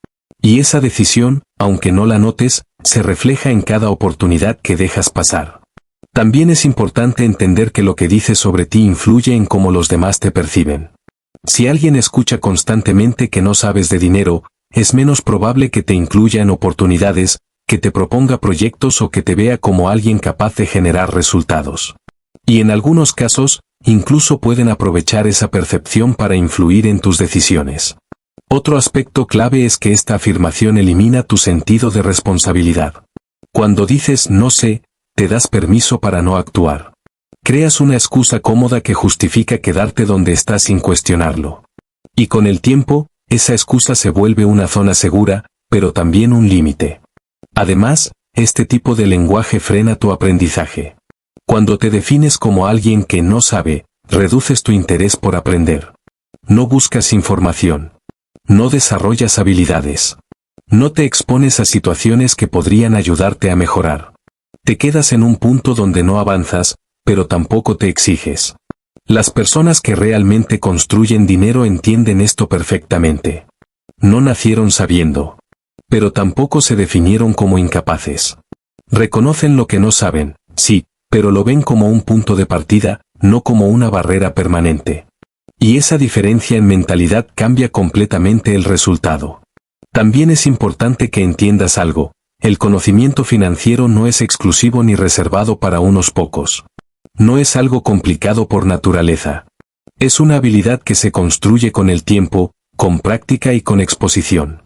Y esa decisión, aunque no la notes, se refleja en cada oportunidad que dejas pasar. También es importante entender que lo que dices sobre ti influye en cómo los demás te perciben. Si alguien escucha constantemente que no sabes de dinero, es menos probable que te incluya en oportunidades, que te proponga proyectos o que te vea como alguien capaz de generar resultados. Y en algunos casos, incluso pueden aprovechar esa percepción para influir en tus decisiones. Otro aspecto clave es que esta afirmación elimina tu sentido de responsabilidad. Cuando dices no sé, te das permiso para no actuar. Creas una excusa cómoda que justifica quedarte donde estás sin cuestionarlo. Y con el tiempo, esa excusa se vuelve una zona segura, pero también un límite. Además, este tipo de lenguaje frena tu aprendizaje. Cuando te defines como alguien que no sabe, reduces tu interés por aprender. No buscas información. No desarrollas habilidades. No te expones a situaciones que podrían ayudarte a mejorar. Te quedas en un punto donde no avanzas, pero tampoco te exiges. Las personas que realmente construyen dinero entienden esto perfectamente. No nacieron sabiendo. Pero tampoco se definieron como incapaces. Reconocen lo que no saben, sí, pero lo ven como un punto de partida, no como una barrera permanente. Y esa diferencia en mentalidad cambia completamente el resultado. También es importante que entiendas algo, el conocimiento financiero no es exclusivo ni reservado para unos pocos. No es algo complicado por naturaleza. Es una habilidad que se construye con el tiempo, con práctica y con exposición.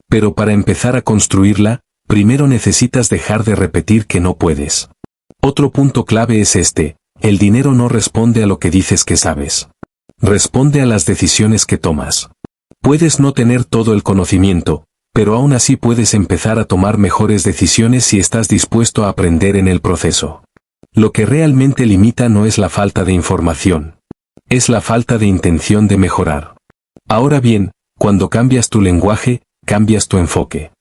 Pero para empezar a construirla, primero necesitas dejar de repetir que no puedes. Otro punto clave es este, el dinero no responde a lo que dices que sabes. Responde a las decisiones que tomas. Puedes no tener todo el conocimiento, pero aún así puedes empezar a tomar mejores decisiones si estás dispuesto a aprender en el proceso. Lo que realmente limita no es la falta de información. Es la falta de intención de mejorar. Ahora bien, cuando cambias tu lenguaje, cambias tu enfoque.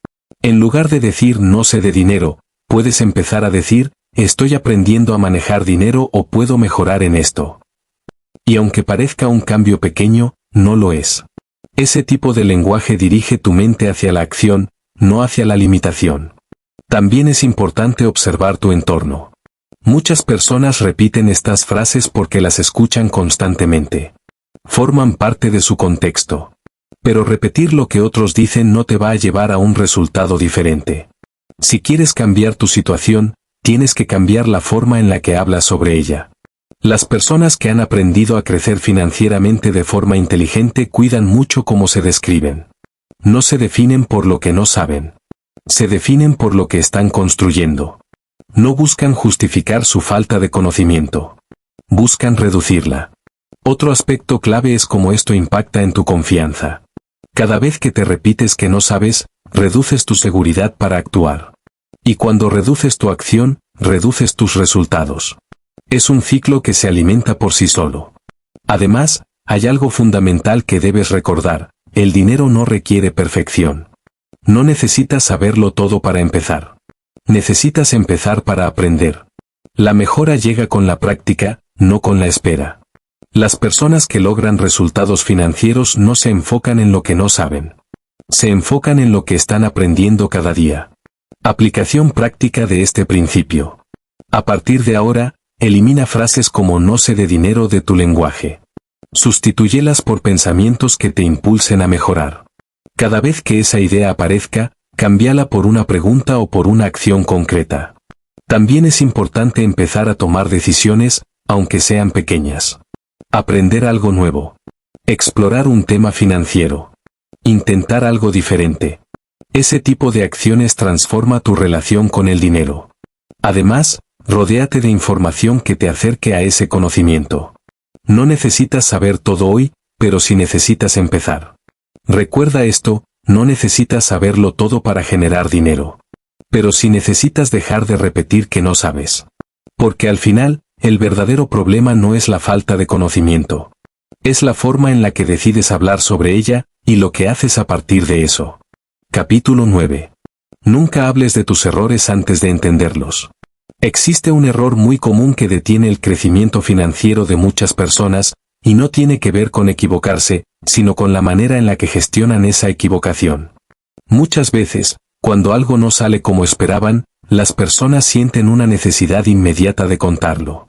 En lugar de decir no sé de dinero, puedes empezar a decir, estoy aprendiendo a manejar dinero o puedo mejorar en esto. Y aunque parezca un cambio pequeño, no lo es. Ese tipo de lenguaje dirige tu mente hacia la acción, no hacia la limitación. También es importante observar tu entorno. Muchas personas repiten estas frases porque las escuchan constantemente. Forman parte de su contexto. Pero repetir lo que otros dicen no te va a llevar a un resultado diferente. Si quieres cambiar tu situación, tienes que cambiar la forma en la que hablas sobre ella. Las personas que han aprendido a crecer financieramente de forma inteligente cuidan mucho cómo se describen. No se definen por lo que no saben. Se definen por lo que están construyendo. No buscan justificar su falta de conocimiento. Buscan reducirla. Otro aspecto clave es cómo esto impacta en tu confianza. Cada vez que te repites que no sabes, reduces tu seguridad para actuar. Y cuando reduces tu acción, reduces tus resultados. Es un ciclo que se alimenta por sí solo. Además, hay algo fundamental que debes recordar: el dinero no requiere perfección. No necesitas saberlo todo para empezar. Necesitas empezar para aprender. La mejora llega con la práctica, no con la espera. Las personas que logran resultados financieros no se enfocan en lo que no saben. Se enfocan en lo que están aprendiendo cada día. Aplicación práctica de este principio. A partir de ahora, elimina frases como no sé de dinero de tu lenguaje. Sustitúyelas por pensamientos que te impulsen a mejorar. Cada vez que esa idea aparezca, cámbiala por una pregunta o por una acción concreta. También es importante empezar a tomar decisiones, aunque sean pequeñas. Aprender algo nuevo. Explorar un tema financiero. Intentar algo diferente. Ese tipo de acciones transforma tu relación con el dinero. Además, rodéate de información que te acerque a ese conocimiento. No necesitas saber todo hoy, pero sí necesitas empezar. Recuerda esto: no necesitas saberlo todo para generar dinero. Pero sí necesitas dejar de repetir que no sabes. Porque al final, el verdadero problema no es la falta de conocimiento. Es la forma en la que decides hablar sobre ella, y lo que haces a partir de eso. Capítulo 9. Nunca hables de tus errores antes de entenderlos. Existe un error muy común que detiene el crecimiento financiero de muchas personas, y no tiene que ver con equivocarse, sino con la manera en la que gestionan esa equivocación. Muchas veces, cuando algo no sale como esperaban, las personas sienten una necesidad inmediata de contarlo.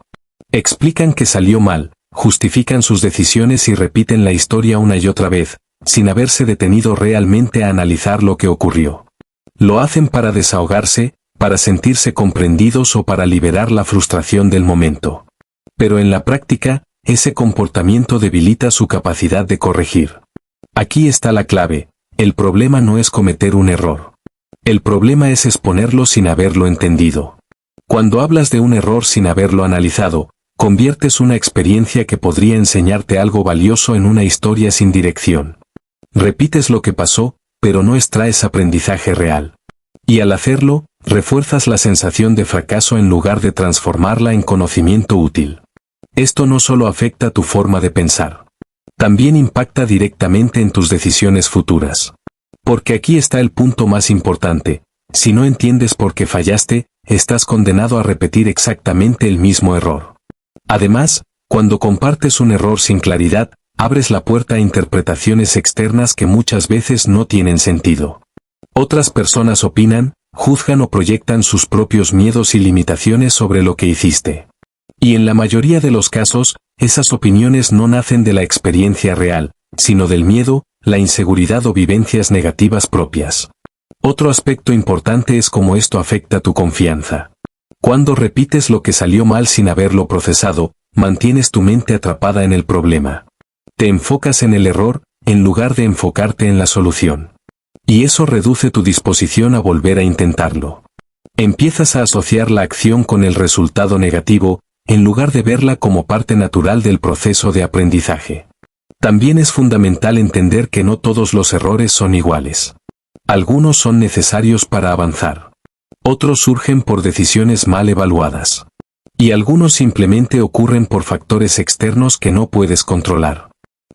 Explican que salió mal, justifican sus decisiones y repiten la historia una y otra vez, sin haberse detenido realmente a analizar lo que ocurrió. Lo hacen para desahogarse, para sentirse comprendidos o para liberar la frustración del momento. Pero en la práctica, ese comportamiento debilita su capacidad de corregir. Aquí está la clave: el problema no es cometer un error. El problema es exponerlo sin haberlo entendido. Cuando hablas de un error sin haberlo analizado, conviertes una experiencia que podría enseñarte algo valioso en una historia sin dirección. Repites lo que pasó, pero no extraes aprendizaje real. Y al hacerlo, refuerzas la sensación de fracaso en lugar de transformarla en conocimiento útil. Esto no solo afecta tu forma de pensar. También impacta directamente en tus decisiones futuras. Porque aquí está el punto más importante: si no entiendes por qué fallaste, estás condenado a repetir exactamente el mismo error. Además, cuando compartes un error sin claridad, abres la puerta a interpretaciones externas que muchas veces no tienen sentido. Otras personas opinan, juzgan o proyectan sus propios miedos y limitaciones sobre lo que hiciste. Y en la mayoría de los casos, esas opiniones no nacen de la experiencia real, sino del miedo, la inseguridad o vivencias negativas propias. Otro aspecto importante es cómo esto afecta tu confianza. Cuando repites lo que salió mal sin haberlo procesado, mantienes tu mente atrapada en el problema. Te enfocas en el error, en lugar de enfocarte en la solución. Y eso reduce tu disposición a volver a intentarlo. Empiezas a asociar la acción con el resultado negativo, en lugar de verla como parte natural del proceso de aprendizaje. También es fundamental entender que no todos los errores son iguales. Algunos son necesarios para avanzar. Otros surgen por decisiones mal evaluadas. Y algunos simplemente ocurren por factores externos que no puedes controlar.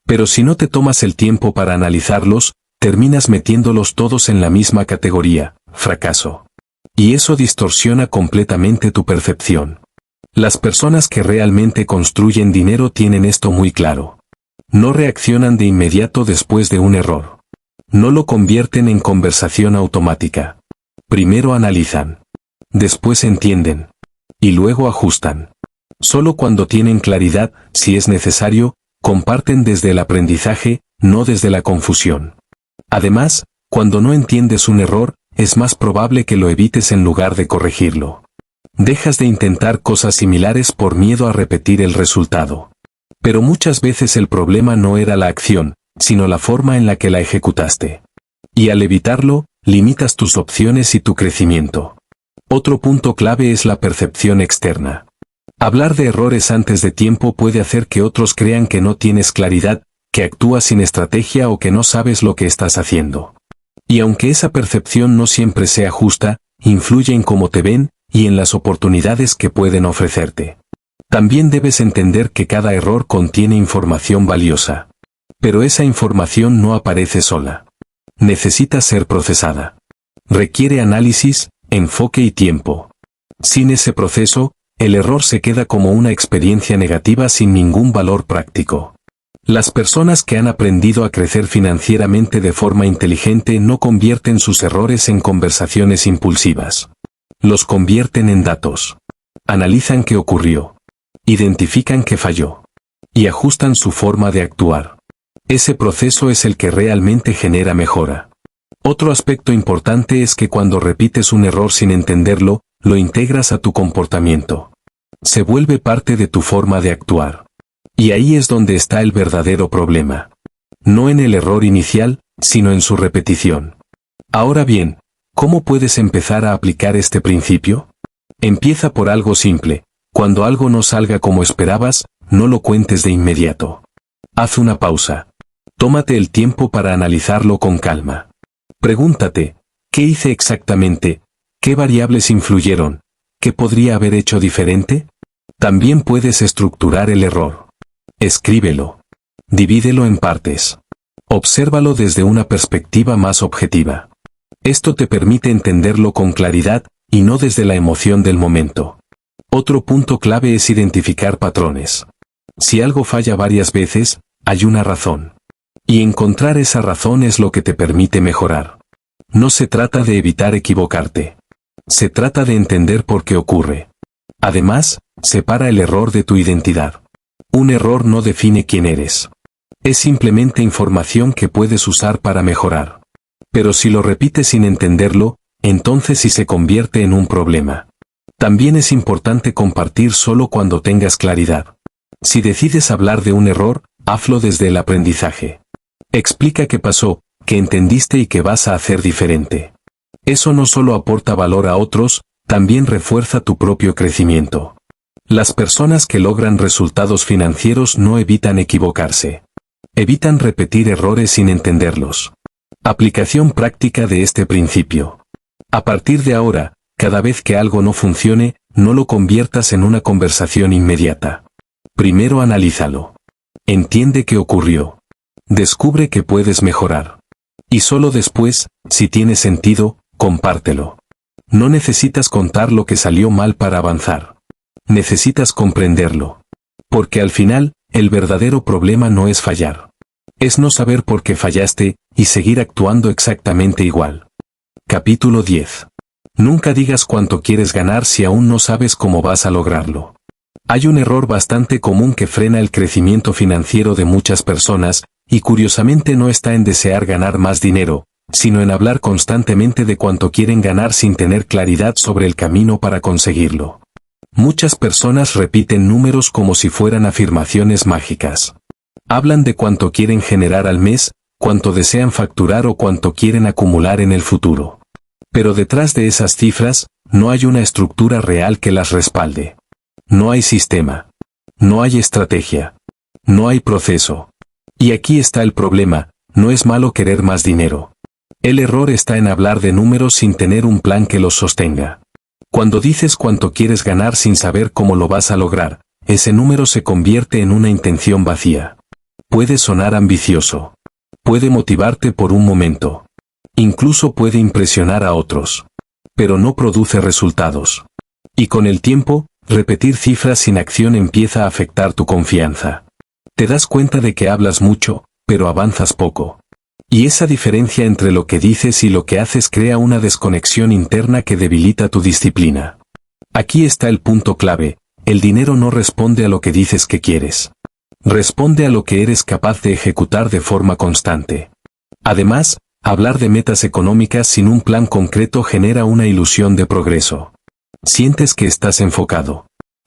Pero si no te tomas el tiempo para analizarlos, terminas metiéndolos todos en la misma categoría, fracaso. Y eso distorsiona completamente tu percepción. Las personas que realmente construyen dinero tienen esto muy claro. No reaccionan de inmediato después de un error. No lo convierten en conversación automática. Primero analizan. Después entienden. Y luego ajustan. Solo cuando tienen claridad, si es necesario, comparten desde el aprendizaje, no desde la confusión. Además, cuando no entiendes un error, es más probable que lo evites en lugar de corregirlo. Dejas de intentar cosas similares por miedo a repetir el resultado. Pero muchas veces el problema no era la acción, sino la forma en la que la ejecutaste. Y al evitarlo, limitas tus opciones y tu crecimiento. Otro punto clave es la percepción externa. Hablar de errores antes de tiempo puede hacer que otros crean que no tienes claridad, que actúas sin estrategia o que no sabes lo que estás haciendo. Y aunque esa percepción no siempre sea justa, influye en cómo te ven y en las oportunidades que pueden ofrecerte. También debes entender que cada error contiene información valiosa. Pero esa información no aparece sola. Necesita ser procesada. Requiere análisis, enfoque y tiempo. Sin ese proceso, el error se queda como una experiencia negativa sin ningún valor práctico. Las personas que han aprendido a crecer financieramente de forma inteligente no convierten sus errores en conversaciones impulsivas. Los convierten en datos. Analizan qué ocurrió. Identifican qué falló. Y ajustan su forma de actuar. Ese proceso es el que realmente genera mejora. Otro aspecto importante es que cuando repites un error sin entenderlo, lo integras a tu comportamiento. Se vuelve parte de tu forma de actuar. Y ahí es donde está el verdadero problema. No en el error inicial, sino en su repetición. Ahora bien, ¿cómo puedes empezar a aplicar este principio? Empieza por algo simple. Cuando algo no salga como esperabas, no lo cuentes de inmediato. Haz una pausa. Tómate el tiempo para analizarlo con calma. Pregúntate, ¿qué hice exactamente? ¿Qué variables influyeron? ¿Qué podría haber hecho diferente? También puedes estructurar el error. Escríbelo. Divídelo en partes. Obsérvalo desde una perspectiva más objetiva. Esto te permite entenderlo con claridad, y no desde la emoción del momento. Otro punto clave es identificar patrones. Si algo falla varias veces, hay una razón. Y encontrar esa razón es lo que te permite mejorar. No se trata de evitar equivocarte. Se trata de entender por qué ocurre. Además, separa el error de tu identidad. Un error no define quién eres. Es simplemente información que puedes usar para mejorar. Pero si lo repites sin entenderlo, entonces sí se convierte en un problema. También es importante compartir solo cuando tengas claridad. Si decides hablar de un error, hazlo desde el aprendizaje. Explica qué pasó, qué entendiste y qué vas a hacer diferente. Eso no solo aporta valor a otros, también refuerza tu propio crecimiento. Las personas que logran resultados financieros no evitan equivocarse. Evitan repetir errores sin entenderlos. Aplicación práctica de este principio. A partir de ahora, cada vez que algo no funcione, no lo conviertas en una conversación inmediata. Primero analízalo. Entiende qué ocurrió. Descubre que puedes mejorar. Y solo después, si tiene sentido, compártelo. No necesitas contar lo que salió mal para avanzar. Necesitas comprenderlo. Porque al final, el verdadero problema no es fallar. Es no saber por qué fallaste, y seguir actuando exactamente igual. Capítulo 10. Nunca digas cuánto quieres ganar si aún no sabes cómo vas a lograrlo. Hay un error bastante común que frena el crecimiento financiero de muchas personas, y curiosamente no está en desear ganar más dinero, sino en hablar constantemente de cuánto quieren ganar sin tener claridad sobre el camino para conseguirlo. Muchas personas repiten números como si fueran afirmaciones mágicas. Hablan de cuánto quieren generar al mes, cuánto desean facturar o cuánto quieren acumular en el futuro. Pero detrás de esas cifras, no hay una estructura real que las respalde. No hay sistema. No hay estrategia. No hay proceso. Y aquí está el problema, no es malo querer más dinero. El error está en hablar de números sin tener un plan que los sostenga. Cuando dices cuánto quieres ganar sin saber cómo lo vas a lograr, ese número se convierte en una intención vacía. Puede sonar ambicioso. Puede motivarte por un momento. Incluso puede impresionar a otros. Pero no produce resultados. Y con el tiempo, repetir cifras sin acción empieza a afectar tu confianza. Te das cuenta de que hablas mucho, pero avanzas poco. Y esa diferencia entre lo que dices y lo que haces crea una desconexión interna que debilita tu disciplina. Aquí está el punto clave: el dinero no responde a lo que dices que quieres. Responde a lo que eres capaz de ejecutar de forma constante. Además, hablar de metas económicas sin un plan concreto genera una ilusión de progreso. Sientes que estás enfocado.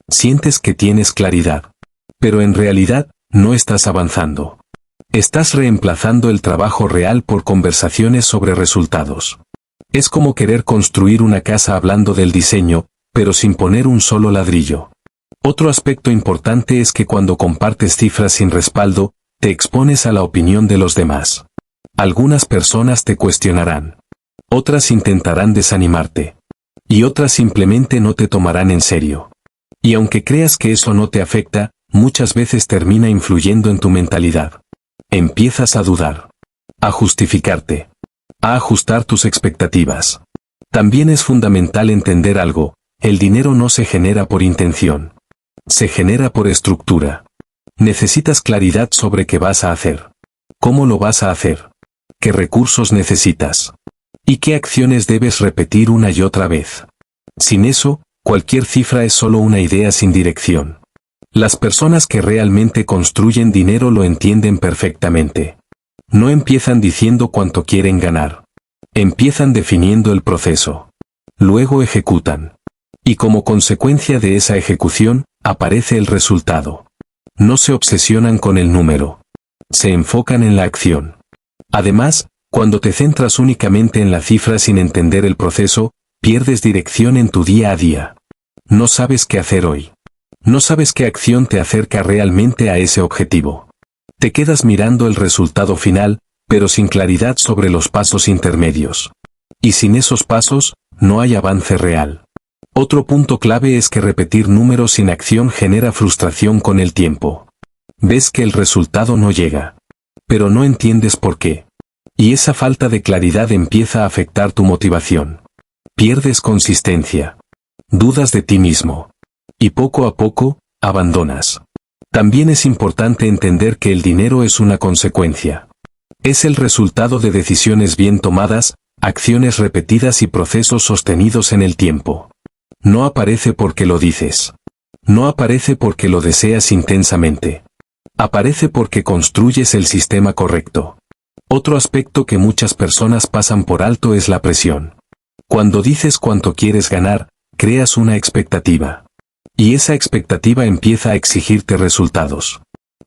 Sientes que tienes claridad. Pero en realidad, no estás avanzando. Estás reemplazando el trabajo real por conversaciones sobre resultados. Es como querer construir una casa hablando del diseño, pero sin poner un solo ladrillo. Otro aspecto importante es que cuando compartes cifras sin respaldo, te expones a la opinión de los demás. Algunas personas te cuestionarán. Otras intentarán desanimarte. Y otras simplemente no te tomarán en serio. Y aunque creas que eso no te afecta, muchas veces termina influyendo en tu mentalidad. Empiezas a dudar. A justificarte. A ajustar tus expectativas. También es fundamental entender algo: el dinero no se genera por intención. Se genera por estructura. Necesitas claridad sobre qué vas a hacer. ¿Cómo lo vas a hacer? ¿Qué recursos necesitas? ¿Y qué acciones debes repetir una y otra vez? Sin eso, cualquier cifra es solo una idea sin dirección. Las personas que realmente construyen dinero lo entienden perfectamente. No empiezan diciendo cuánto quieren ganar. Empiezan definiendo el proceso. Luego ejecutan. Y como consecuencia de esa ejecución, aparece el resultado. No se obsesionan con el número. Se enfocan en la acción. Además, cuando te centras únicamente en la cifra sin entender el proceso, pierdes dirección en tu día a día. No sabes qué hacer hoy. No sabes qué acción te acerca realmente a ese objetivo. Te quedas mirando el resultado final, pero sin claridad sobre los pasos intermedios. Y sin esos pasos, no hay avance real. Otro punto clave es que repetir números sin acción genera frustración con el tiempo. Ves que el resultado no llega. Pero no entiendes por qué. Y esa falta de claridad empieza a afectar tu motivación. Pierdes consistencia. Dudas de ti mismo. Y poco a poco, abandonas. También es importante entender que el dinero es una consecuencia. Es el resultado de decisiones bien tomadas, acciones repetidas y procesos sostenidos en el tiempo. No aparece porque lo dices. No aparece porque lo deseas intensamente. Aparece porque construyes el sistema correcto. Otro aspecto que muchas personas pasan por alto es la presión. Cuando dices cuánto quieres ganar, creas una expectativa. Y esa expectativa empieza a exigirte resultados.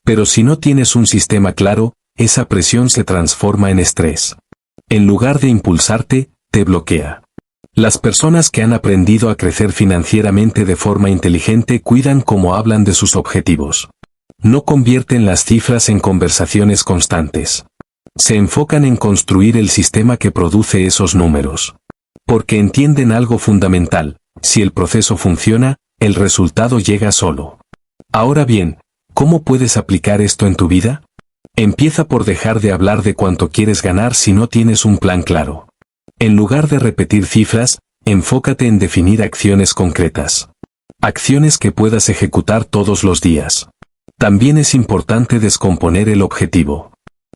Pero si no tienes un sistema claro, esa presión se transforma en estrés. En lugar de impulsarte, te bloquea. Las personas que han aprendido a crecer financieramente de forma inteligente cuidan cómo hablan de sus objetivos. No convierten las cifras en conversaciones constantes. Se enfocan en construir el sistema que produce esos números. Porque entienden algo fundamental: si el proceso funciona, el resultado llega solo. Ahora bien, ¿cómo puedes aplicar esto en tu vida? Empieza por dejar de hablar de cuánto quieres ganar si no tienes un plan claro. En lugar de repetir cifras, enfócate en definir acciones concretas. Acciones que puedas ejecutar todos los días. También es importante descomponer el objetivo.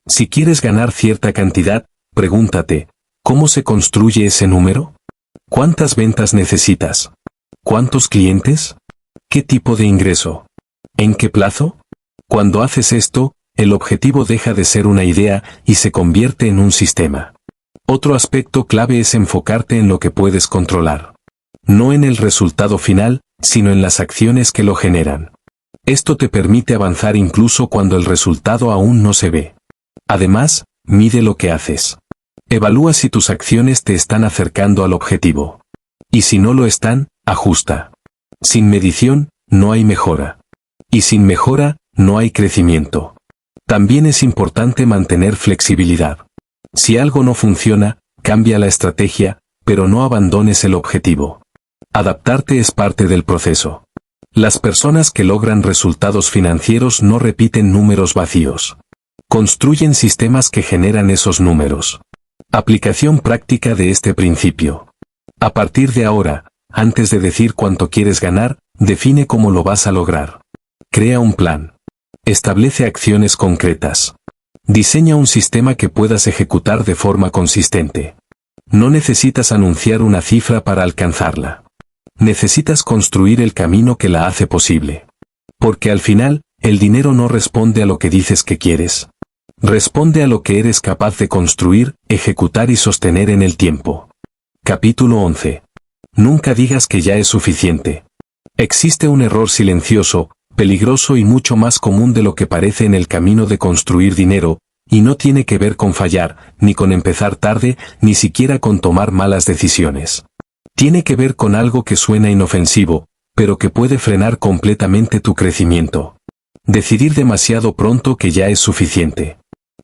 Si quieres ganar cierta cantidad, pregúntate: ¿cómo se construye ese número? ¿Cuántas ventas necesitas? ¿Cuántos clientes? ¿Qué tipo de ingreso? ¿En qué plazo? Cuando haces esto, el objetivo deja de ser una idea y se convierte en un sistema. Otro aspecto clave es enfocarte en lo que puedes controlar. No en el resultado final, sino en las acciones que lo generan. Esto te permite avanzar incluso cuando el resultado aún no se ve. Además, mide lo que haces. Evalúa si tus acciones te están acercando al objetivo. Y si no lo están, ajusta. Sin medición, no hay mejora. Y sin mejora, no hay crecimiento. También es importante mantener flexibilidad. Si algo no funciona, cambia la estrategia, pero no abandones el objetivo. Adaptarte es parte del proceso. Las personas que logran resultados financieros no repiten números vacíos. Construyen sistemas que generan esos números. Aplicación práctica de este principio. A partir de ahora, antes de decir cuánto quieres ganar, define cómo lo vas a lograr. Crea un plan. Establece acciones concretas. Diseña un sistema que puedas ejecutar de forma consistente. No necesitas anunciar una cifra para alcanzarla. Necesitas construir el camino que la hace posible. Porque al final, el dinero no responde a lo que dices que quieres. Responde a lo que eres capaz de construir, ejecutar y sostener en el tiempo. Capítulo 11. Nunca digas que ya es suficiente. Existe un error silencioso, peligroso y mucho más común de lo que parece en el camino de construir dinero, y no tiene que ver con fallar, ni con empezar tarde, ni siquiera con tomar malas decisiones. Tiene que ver con algo que suena inofensivo, pero que puede frenar completamente tu crecimiento. Decidir demasiado pronto que ya es suficiente.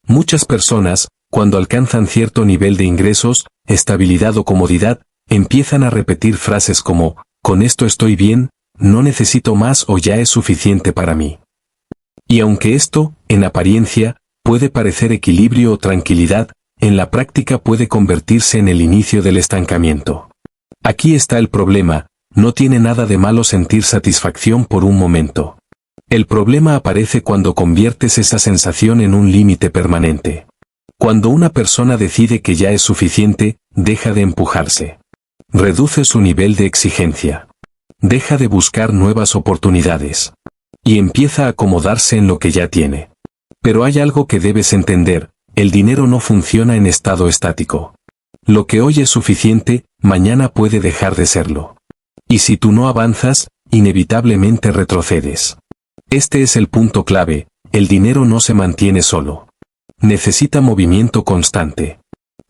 Muchas personas, cuando alcanzan cierto nivel de ingresos, estabilidad o comodidad, empiezan a repetir frases como, con esto estoy bien, no necesito más o ya es suficiente para mí. Y aunque esto, en apariencia, puede parecer equilibrio o tranquilidad, en la práctica puede convertirse en el inicio del estancamiento. Aquí está el problema, no tiene nada de malo sentir satisfacción por un momento. El problema aparece cuando conviertes esa sensación en un límite permanente. Cuando una persona decide que ya es suficiente, deja de empujarse. Reduce su nivel de exigencia. Deja de buscar nuevas oportunidades. Y empieza a acomodarse en lo que ya tiene. Pero hay algo que debes entender, el dinero no funciona en estado estático. Lo que hoy es suficiente, mañana puede dejar de serlo. Y si tú no avanzas, inevitablemente retrocedes. Este es el punto clave, el dinero no se mantiene solo. Necesita movimiento constante.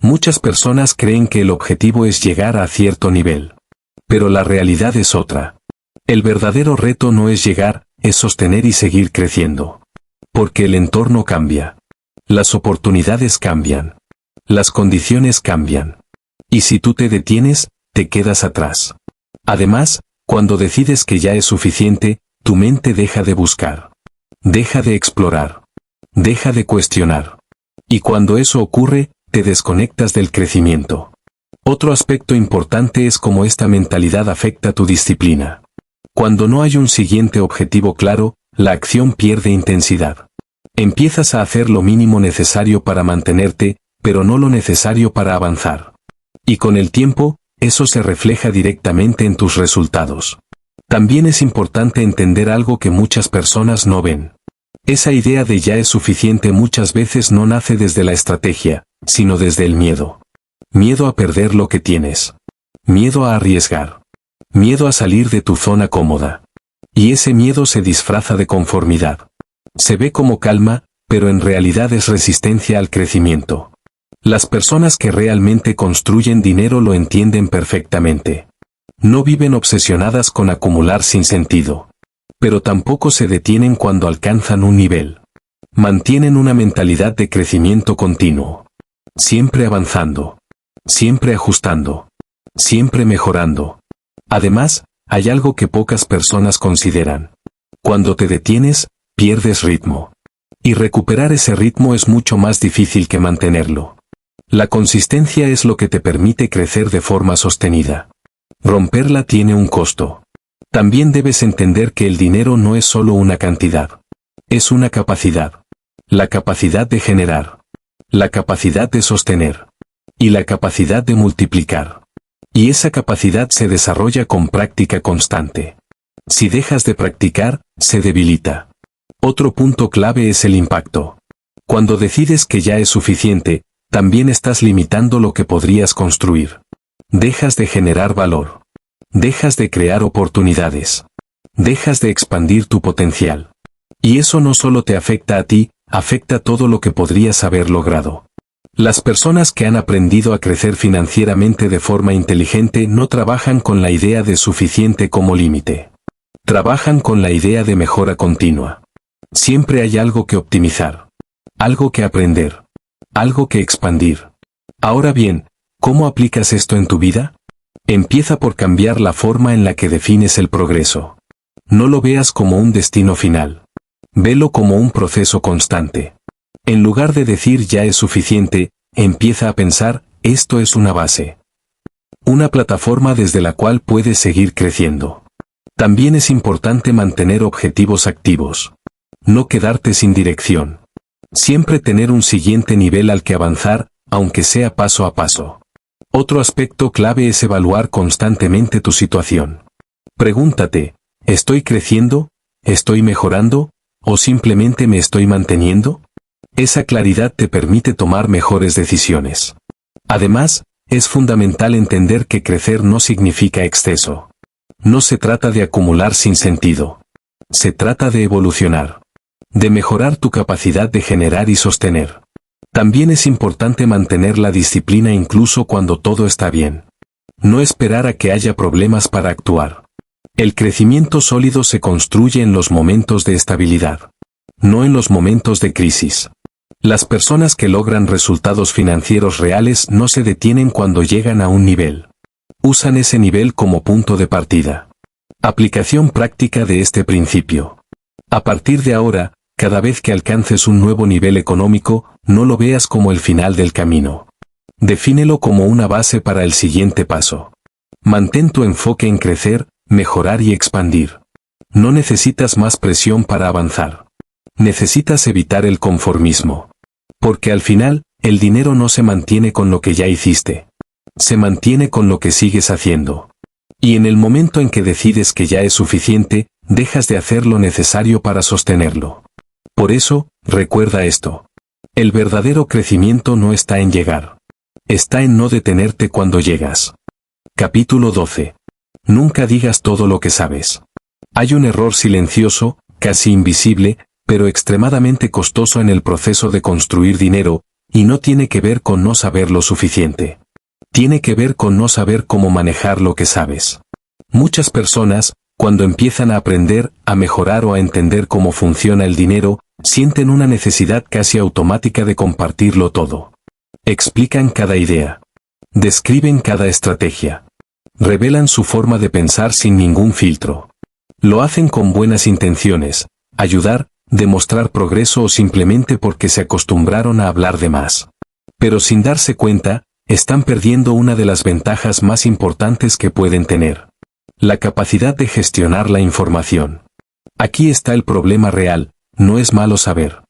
Muchas personas creen que el objetivo es llegar a cierto nivel. Pero la realidad es otra. El verdadero reto no es llegar, es sostener y seguir creciendo. Porque el entorno cambia. Las oportunidades cambian. Las condiciones cambian. Y si tú te detienes, te quedas atrás. Además, cuando decides que ya es suficiente, tu mente deja de buscar. Deja de explorar. Deja de cuestionar. Y cuando eso ocurre, te desconectas del crecimiento. Otro aspecto importante es cómo esta mentalidad afecta tu disciplina. Cuando no hay un siguiente objetivo claro, la acción pierde intensidad. Empiezas a hacer lo mínimo necesario para mantenerte, pero no lo necesario para avanzar. Y con el tiempo, eso se refleja directamente en tus resultados. También es importante entender algo que muchas personas no ven. Esa idea de ya es suficiente muchas veces no nace desde la estrategia, sino desde el miedo. Miedo a perder lo que tienes. Miedo a arriesgar. Miedo a salir de tu zona cómoda. Y ese miedo se disfraza de conformidad. Se ve como calma, pero en realidad es resistencia al crecimiento. Las personas que realmente construyen dinero lo entienden perfectamente. No viven obsesionadas con acumular sin sentido. Pero tampoco se detienen cuando alcanzan un nivel. Mantienen una mentalidad de crecimiento continuo. Siempre avanzando. Siempre ajustando. Siempre mejorando. Además, hay algo que pocas personas consideran. Cuando te detienes, pierdes ritmo. Y recuperar ese ritmo es mucho más difícil que mantenerlo. La consistencia es lo que te permite crecer de forma sostenida. Romperla tiene un costo. También debes entender que el dinero no es solo una cantidad. Es una capacidad. La capacidad de generar. La capacidad de sostener. Y la capacidad de multiplicar. Y esa capacidad se desarrolla con práctica constante. Si dejas de practicar, se debilita. Otro punto clave es el impacto. Cuando decides que ya es suficiente, también estás limitando lo que podrías construir. Dejas de generar valor. Dejas de crear oportunidades. Dejas de expandir tu potencial. Y eso no solo te afecta a ti, afecta todo lo que podrías haber logrado. Las personas que han aprendido a crecer financieramente de forma inteligente no trabajan con la idea de suficiente como límite. Trabajan con la idea de mejora continua. Siempre hay algo que optimizar. Algo que aprender. Algo que expandir. Ahora bien, ¿cómo aplicas esto en tu vida? Empieza por cambiar la forma en la que defines el progreso. No lo veas como un destino final. Velo como un proceso constante. En lugar de decir ya es suficiente, empieza a pensar, esto es una base. Una plataforma desde la cual puedes seguir creciendo. También es importante mantener objetivos activos. No quedarte sin dirección. Siempre tener un siguiente nivel al que avanzar, aunque sea paso a paso. Otro aspecto clave es evaluar constantemente tu situación. Pregúntate, ¿estoy creciendo? ¿Estoy mejorando? ¿O simplemente me estoy manteniendo? Esa claridad te permite tomar mejores decisiones. Además, es fundamental entender que crecer no significa exceso. No se trata de acumular sin sentido. Se trata de evolucionar. De mejorar tu capacidad de generar y sostener. También es importante mantener la disciplina incluso cuando todo está bien. No esperar a que haya problemas para actuar. El crecimiento sólido se construye en los momentos de estabilidad. No en los momentos de crisis. Las personas que logran resultados financieros reales no se detienen cuando llegan a un nivel. Usan ese nivel como punto de partida. Aplicación práctica de este principio. A partir de ahora, cada vez que alcances un nuevo nivel económico, no lo veas como el final del camino. Defínelo como una base para el siguiente paso. Mantén tu enfoque en crecer, mejorar y expandir. No necesitas más presión para avanzar. Necesitas evitar el conformismo. Porque al final, el dinero no se mantiene con lo que ya hiciste. Se mantiene con lo que sigues haciendo. Y en el momento en que decides que ya es suficiente, dejas de hacer lo necesario para sostenerlo. Por eso, recuerda esto. El verdadero crecimiento no está en llegar. Está en no detenerte cuando llegas. Capítulo 12. Nunca digas todo lo que sabes. Hay un error silencioso, casi invisible, pero extremadamente costoso en el proceso de construir dinero, y no tiene que ver con no saber lo suficiente. Tiene que ver con no saber cómo manejar lo que sabes. Muchas personas, cuando empiezan a aprender, a mejorar o a entender cómo funciona el dinero, sienten una necesidad casi automática de compartirlo todo. Explican cada idea. Describen cada estrategia. Revelan su forma de pensar sin ningún filtro. Lo hacen con buenas intenciones, ayudar, demostrar progreso o simplemente porque se acostumbraron a hablar de más. Pero sin darse cuenta, están perdiendo una de las ventajas más importantes que pueden tener. La capacidad de gestionar la información. Aquí está el problema real, no es malo saber.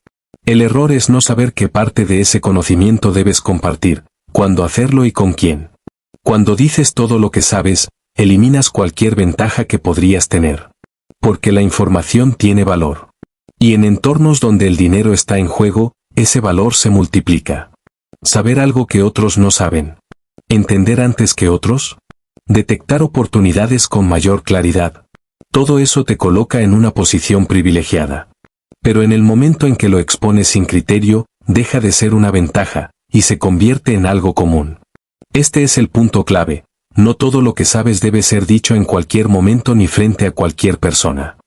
El error es no saber qué parte de ese conocimiento debes compartir, cuándo hacerlo y con quién. Cuando dices todo lo que sabes, eliminas cualquier ventaja que podrías tener. Porque la información tiene valor. Y en entornos donde el dinero está en juego, ese valor se multiplica. Saber algo que otros no saben. Entender antes que otros. Detectar oportunidades con mayor claridad. Todo eso te coloca en una posición privilegiada. Pero en el momento en que lo expones sin criterio, deja de ser una ventaja, y se convierte en algo común. Este es el punto clave. No todo lo que sabes debe ser dicho en cualquier momento ni frente a cualquier persona.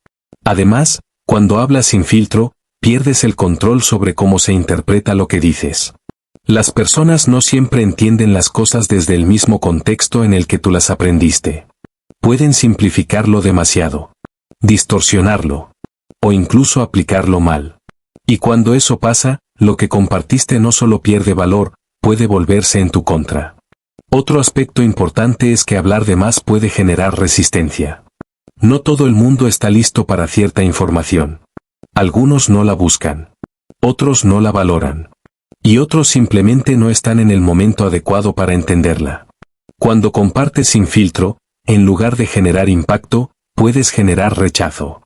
Además, cuando hablas sin filtro, pierdes el control sobre cómo se interpreta lo que dices. Las personas no siempre entienden las cosas desde el mismo contexto en el que tú las aprendiste. Pueden simplificarlo demasiado, distorsionarlo, o incluso aplicarlo mal. Y cuando eso pasa, lo que compartiste no solo pierde valor, puede volverse en tu contra. Otro aspecto importante es que hablar de más puede generar resistencia. No todo el mundo está listo para cierta información. Algunos no la buscan. Otros no la valoran. Y otros simplemente no están en el momento adecuado para entenderla. Cuando compartes sin filtro, en lugar de generar impacto, puedes generar rechazo.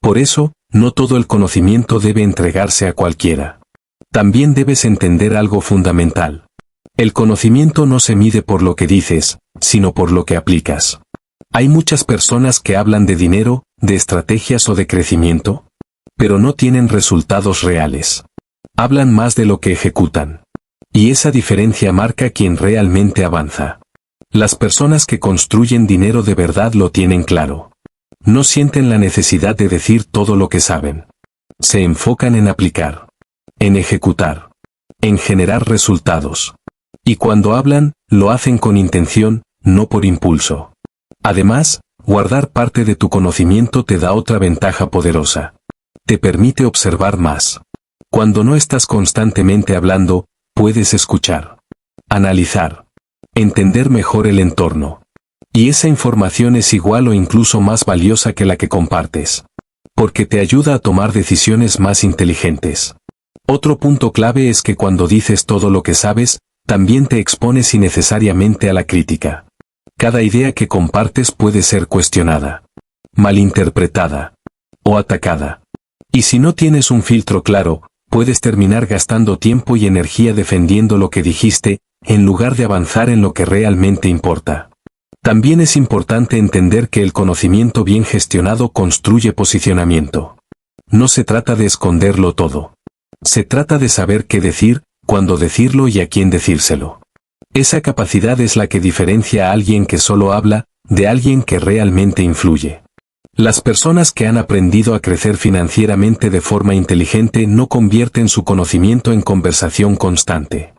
Por eso, no todo el conocimiento debe entregarse a cualquiera. También debes entender algo fundamental. El conocimiento no se mide por lo que dices, sino por lo que aplicas. Hay muchas personas que hablan de dinero, de estrategias o de crecimiento, pero no tienen resultados reales. Hablan más de lo que ejecutan. Y esa diferencia marca quién realmente avanza. Las personas que construyen dinero de verdad lo tienen claro. No sienten la necesidad de decir todo lo que saben. Se enfocan en aplicar, en ejecutar, en generar resultados. Y cuando hablan, lo hacen con intención, no por impulso. Además, guardar parte de tu conocimiento te da otra ventaja poderosa. Te permite observar más. Cuando no estás constantemente hablando, puedes escuchar, analizar, entender mejor el entorno. Y esa información es igual o incluso más valiosa que la que compartes. Porque te ayuda a tomar decisiones más inteligentes. Otro punto clave es que cuando dices todo lo que sabes, también te expones innecesariamente a la crítica. Cada idea que compartes puede ser cuestionada, malinterpretada o atacada. Y si no tienes un filtro claro, puedes terminar gastando tiempo y energía defendiendo lo que dijiste, en lugar de avanzar en lo que realmente importa. También es importante entender que el conocimiento bien gestionado construye posicionamiento. No se trata de esconderlo todo. Se trata de saber qué decir, cuándo decirlo y a quién decírselo. Esa capacidad es la que diferencia a alguien que solo habla, de alguien que realmente influye. Las personas que han aprendido a crecer financieramente de forma inteligente no convierten su conocimiento en conversación constante.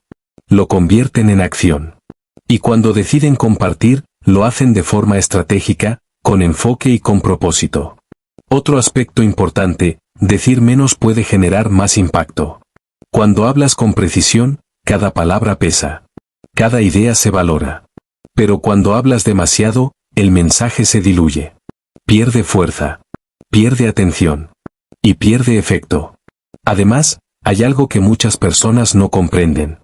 Lo convierten en acción. Y cuando deciden compartir, lo hacen de forma estratégica, con enfoque y con propósito. Otro aspecto importante, decir menos puede generar más impacto. Cuando hablas con precisión, cada palabra pesa. Cada idea se valora. Pero cuando hablas demasiado, el mensaje se diluye. Pierde fuerza. Pierde atención. Y pierde efecto. Además, hay algo que muchas personas no comprenden.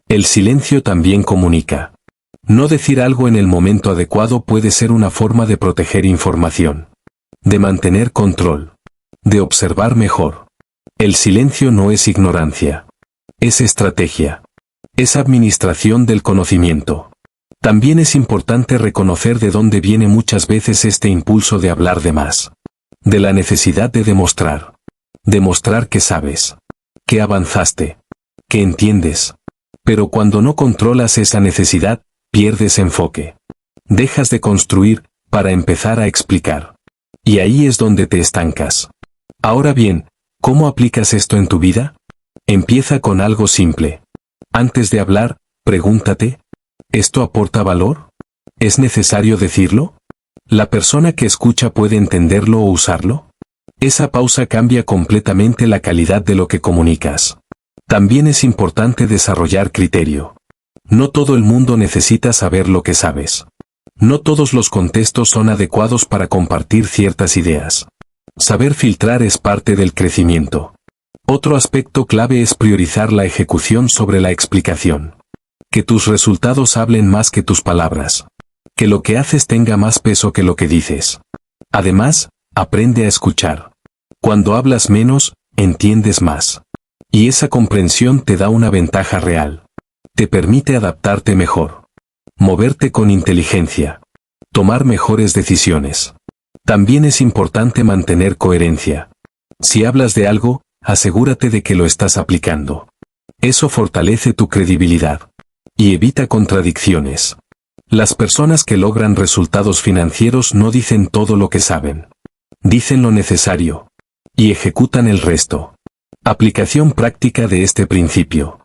El silencio también comunica. No decir algo en el momento adecuado puede ser una forma de proteger información. De mantener control. De observar mejor. El silencio no es ignorancia. Es estrategia. Es administración del conocimiento. También es importante reconocer de dónde viene muchas veces este impulso de hablar de más. De la necesidad de demostrar. Demostrar que sabes. Que avanzaste. Que entiendes. Pero cuando no controlas esa necesidad, pierdes enfoque. Dejas de construir, para empezar a explicar. Y ahí es donde te estancas. Ahora bien, ¿cómo aplicas esto en tu vida? Empieza con algo simple. Antes de hablar, pregúntate, ¿esto aporta valor? ¿Es necesario decirlo? ¿La persona que escucha puede entenderlo o usarlo? Esa pausa cambia completamente la calidad de lo que comunicas. También es importante desarrollar criterio. No todo el mundo necesita saber lo que sabes. No todos los contextos son adecuados para compartir ciertas ideas. Saber filtrar es parte del crecimiento. Otro aspecto clave es priorizar la ejecución sobre la explicación. Que tus resultados hablen más que tus palabras. Que lo que haces tenga más peso que lo que dices. Además, aprende a escuchar. Cuando hablas menos, entiendes más. Y esa comprensión te da una ventaja real. Te permite adaptarte mejor. Moverte con inteligencia. Tomar mejores decisiones. También es importante mantener coherencia. Si hablas de algo, asegúrate de que lo estás aplicando. Eso fortalece tu credibilidad. Y evita contradicciones. Las personas que logran resultados financieros no dicen todo lo que saben. Dicen lo necesario. Y ejecutan el resto. Aplicación práctica de este principio.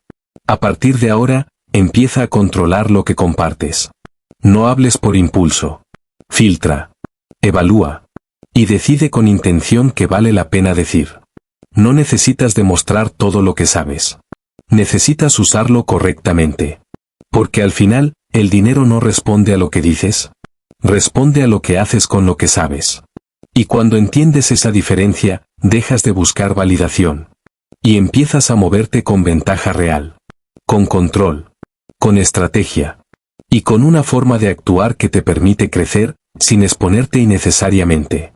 A partir de ahora, empieza a controlar lo que compartes. No hables por impulso. Filtra. Evalúa. Y decide con intención que vale la pena decir. No necesitas demostrar todo lo que sabes. Necesitas usarlo correctamente. Porque al final, el dinero no responde a lo que dices. Responde a lo que haces con lo que sabes. Y cuando entiendes esa diferencia, dejas de buscar validación. Y empiezas a moverte con ventaja real. Con control. Con estrategia. Y con una forma de actuar que te permite crecer, sin exponerte innecesariamente.